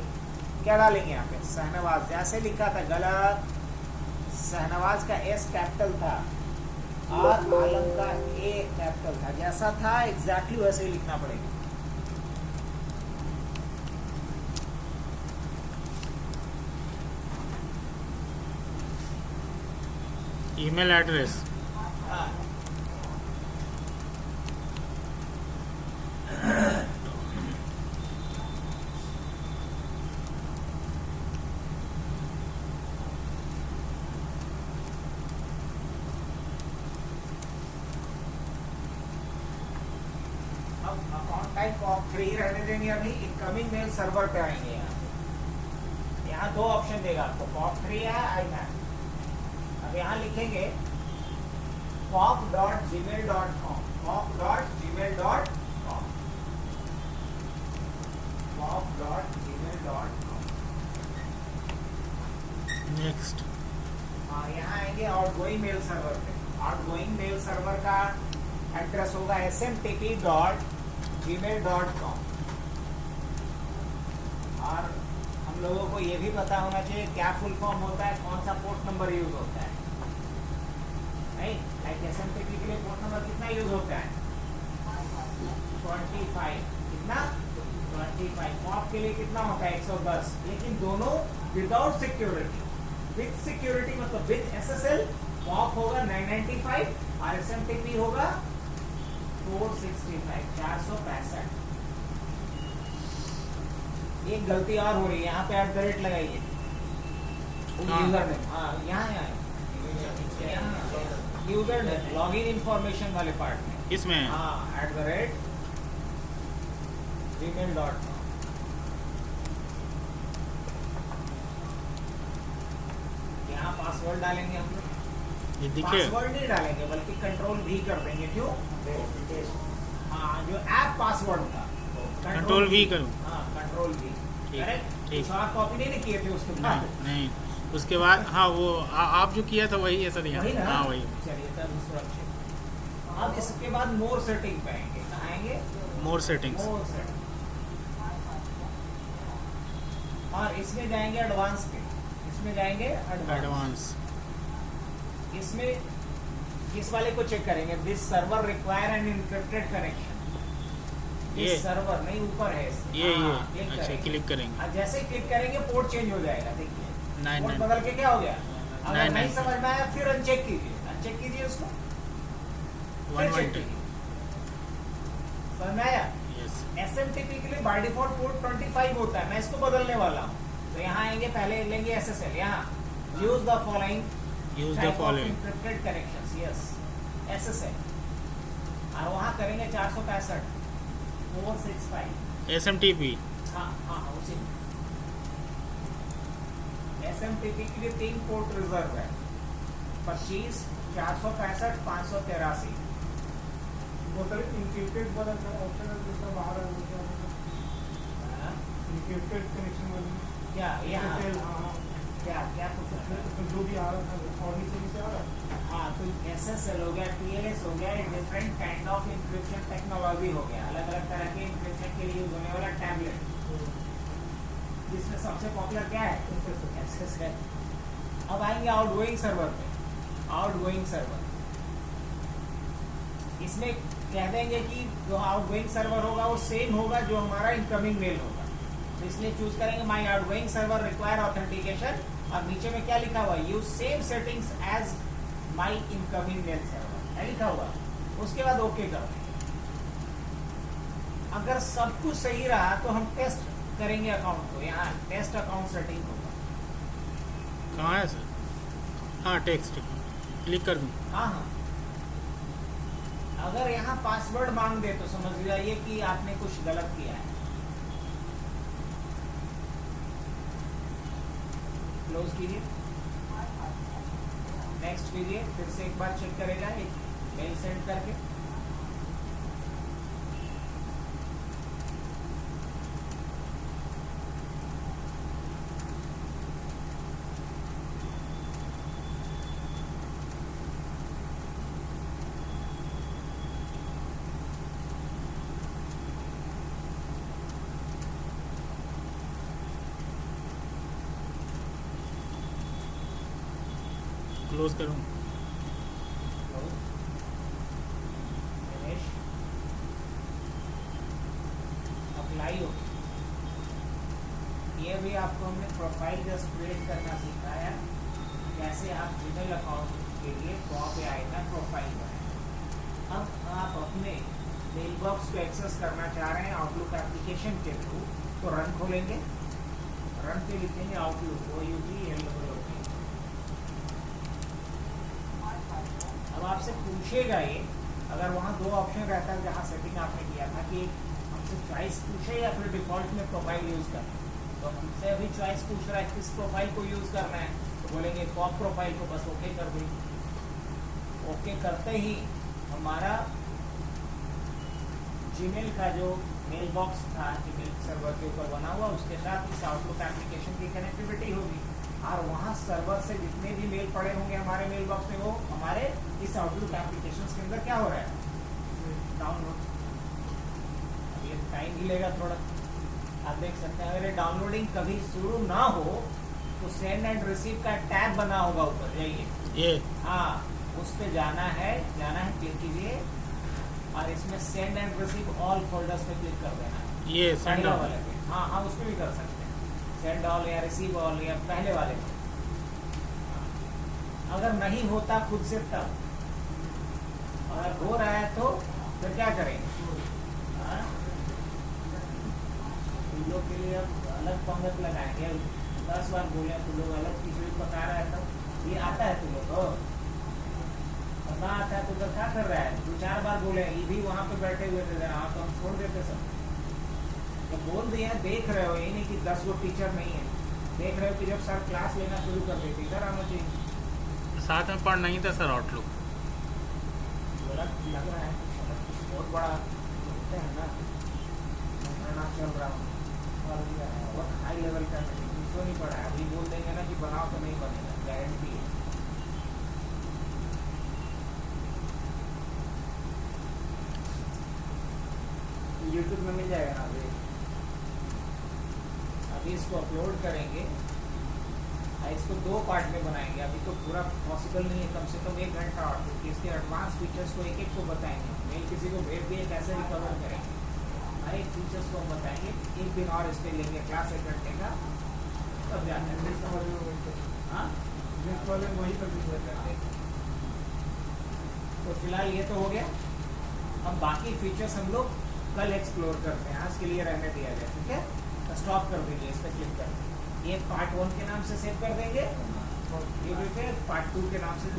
क्या डालेंगे यहाँ पे, शहनवाज, जैसे लिखा था गलत, शहनवाज का S कैपिटल था और आलम का A कैपिटल था, जैसा था एग्जैक्टली वैसे ही लिखना पड़ेगा। ईमेल एड्रेस, अब अकाउंट टाइप POP3 रहने देंगे, अभी इनकमिंग मेल सर्वर पे आएंगे। यहाँ 2 ऑप्शन देगा आपको, POP3 है IMAP। अब यहाँ लिखेंगे pop.gmail.com, pop.gmail.com, pop.gmail.com। नेक्स्ट। हाँ, यहाँ आएंगे आउटगोइंग मेल सर्वर पे। आउटगोइंग मेल सर्वर का एड्रेस होगा smtp.gmail.com। और हम लोगों को ये भी पता होना चाहिए क्या फुल फॉर्म होता है, कौन सा पोर्ट नंबर यूज होता है, नहीं, लाइक SMTP के लिए पोर्ट नंबर कितना यूज होता है, 25, कितना 25। पॉप के लिए कितना होता है, 110, लेकिन दोनों विदाउट सिक्योरिटी। विद सिक्योरिटी मतलब विद SSL, पॉप होगा 995 और SMTP होगा 465, 465। एक गलती और हो रही है, यहाँ पे @ लगाइए, यूजर नेम, हाँ यहाँ यूजर नेम लॉगिन इंफॉर्मेशन वाले पार्ट में, इसमें हाँ @gmail.com। यहाँ पासवर्ड डालेंगे हम लोग, ये दिखे, पासवर्ड नहीं डालेंगे बल्कि कंट्रोल भी कर देंगे, क्यों, हाँ जो ऐप पासवर्ड था कंट्रोल भी करूँ, हाँ कंट्रोल भी, करेक्ट। ठीक। कुछ और कॉपी नहीं किए थे उसके बाद, नहीं, उसके बाद हाँ वो आप जो किया था वही है सर यहाँ, वही ना, हाँ वही। चलिए तब सुरक्षित। अब इसके बाद मोर सेटिंग पे आएंगे, कहाँ आएंगे, मोर सेटिंग्स, मोर सेटिंग, और इसमें जाएंगे एडवांस पे, इसमें जाएंगे एडवांस, इसमें इस वाले को चेक करेंगे, this server require an encrypted connection, ये सर्वर नहीं ऊपर है इससे। ये हाँ, ये क्लिक अच्छा करेंगे। क्लिक करेंगे। हाँ, जैसे ही क्लिक करेंगे पोर्ट चेंज हो जाएगा। देखिए नाइन पोर्ट नाइन बदल के क्या हो गया। अगर नहीं, नहीं नहीं। समझ में आया फिर अनचेक कीजिए उसको, फिर check 112 कीजिए। समझ में आया। यस SMTP के लिए बाय डिफॉल्ट पोर्ट 25 होता है, मैं इसको बदलने वाला हूँ। तो यहाँ आएंगे, पहले लेंगे SSL, यहाँ use the following use the following encrypted connections, yes SSL, और वहाँ करेंगे 465 465। SMTP। हाँ हाँ उसी में SMTP के लिए 3 पोर्ट रिजर्व है, 25, 465, 583। वो सर इंक्रिप्टेड वाला ऑप्शन है जिसका बाहर है वो क्या है? इंक्रिप्टेड कनेक्शन वाली क्या यहाँ SSL, हाँ क्या क्या कुछ है? तो जो भी आ रहा था और नीचे नीचे आ रहा है। हाँ तो SSL हो गया, TLS हो गया, different kind of encryption technology हो गया, अलग अलग तरह के इंक्रिप्शन के लिए यूज होने वाला टैबलेट, जिसमें सबसे पॉपुलर क्या है SSL। अब आएंगे आउटगोइंग सर्वर पे। आउटगोइंग सर्वर, इसमें कह देंगे कि जो आउटगोइंग सर्वर होगा वो सेम होगा जो हमारा इनकमिंग मेल होगा, तो इसलिए चूज करेंगे my outgoing server require authentication, और नीचे में क्या लिखा हुआ है, use same settings as my incoming mail server है लिखा हुआ। उसके बाद ओके करो। अगर सब कुछ सही रहा तो हम टेस्ट करेंगे अकाउंट को, यहाँ टेस्ट अकाउंट सेटिंग होगा। कहाँ है सर? हाँ टेक्स्ट क्लिक कर दूँ। हाँ हाँ, अगर यहाँ पासवर्ड मांग दे तो समझ जाइए कि आपने कुछ गलत किया है। क्लोज कीजिए, नेक्स्ट कीजिए, फिर से एक बार चेक करेगा एक मेल सेंड करके। क्लोज करूँ। फिनिश, अप्लाई हो। ये भी आपको हमने प्रोफाइल जस्ट क्रिएट करना सिखाया, कैसे आप जीमेल अकाउंट के लिए पॉप एआई में प्रोफाइल बनाएं। अब आप अपने मेल बॉक्स को एक्सेस करना चाह रहे हैं आउटलुक एप्लीकेशन के थ्रू, तो रन खोलेंगे, रन पे लिखेंगे आउटलुक OUTLOOK। अब आपसे पूछेगा ये, अगर वहाँ 2 ऑप्शन रहता है जहाँ सेटिंग आपने किया था कि हमसे चॉइस पूछे या फिर डिफॉल्ट में प्रोफाइल यूज करना, तो हमसे अभी चॉइस पूछ रहा है किस प्रोफाइल को यूज करना है, तो बोलेंगे पॉप प्रोफाइल को, बस ओके कर देंगे। ओके करते ही हमारा जीमेल का जो मेल बॉक्स था जीमेल सर्वर के ऊपर बना हुआ, उसके साथ इस आउटलुक एप्लीकेशन की कनेक्टिविटी होगी, और वहाँ सर्वर से जितने भी मेल पड़े होंगे हमारे मेल बॉक्स में, वो हमारे इस आउटलुक एप्लीकेशन के अंदर क्या हो रहा है, डाउनलोड। अब ये टाइम भी लेगा थोड़ा, आप देख सकते हैं। अगर ये डाउनलोडिंग कभी शुरू ना हो तो सेंड एंड रिसीव का टैब बना होगा ऊपर, जाइए ये हाँ उस पे जाना है, क्लिक कीजिए, और इसमें send and receive all folders पे क्लिक कर देना है। ये सेंड पहले वाले पे, हाँ हाँ उस पे भी कर सकते हैं, सेंड ऑल या रिसीव ऑल या पहले वाले पे। अगर नहीं होता खुद से तब, अगर हो रहा है तो फिर क्या करेंगे, हाँ? इन लोग के लिए अब अलग पंगत लगाएंगे, 10 बार बोले तो लोग अलग खिचड़ी पका रहा है, तब ये आता है तुम लोग को, और ना आता है तो उधर क्या कर रहा है, 2-4 बार बोले, ये भी वहाँ पे बैठे हुए थे, हाँ तो हम छोड़ देते सब। तो बोल दिया, देख रहे हो, ये नहीं कि 10 गो टीचर नहीं है, देख रहे हो कि जब सर क्लास लेना शुरू कर देती इधर आना चाहिए। साथ में पढ़ नहीं था सर आउटलुक। गलत लग रहा है, बहुत बड़ा होते हैं ना, चल रहा हूँ और बहुत हाई लेवल का क्यों नहीं पढ़ा है, अभी बोल देंगे ना कि बनाओ तो नहीं बनेगा, गारंटी है। यूट्यूब में मिल जाएगा ना अभी इसको अपलोड करेंगे, इसको 2 पार्ट में बनाएंगे, अभी तो पूरा पॉसिबल नहीं है, कम से कम 1 घंटा और, क्योंकि इसके एडवांस फीचर्स को एक एक को बताएंगे, मेल किसी को भेज दिए कैसे रिकवर करेंगे, हर एक फीचर्स को हम बताएंगे। एक दिन और इस पे लेंगे क्लास 1 घंटे का, तब जाते हैं। हाँ, नेक्स्ट वाले वही कर दीजिए। तो फिलहाल ये तो हो गया। अब बाकी फीचर्स हम लोग कल एक्सप्लोर करते हैं, आज के लिए रहने दिया जाए, ठीक है। तो स्टॉप कर दीजिए, इस पर क्लिक कर, ये पार्ट 1 के नाम से सेव कर देंगे, ये पार्ट 2 के नाम से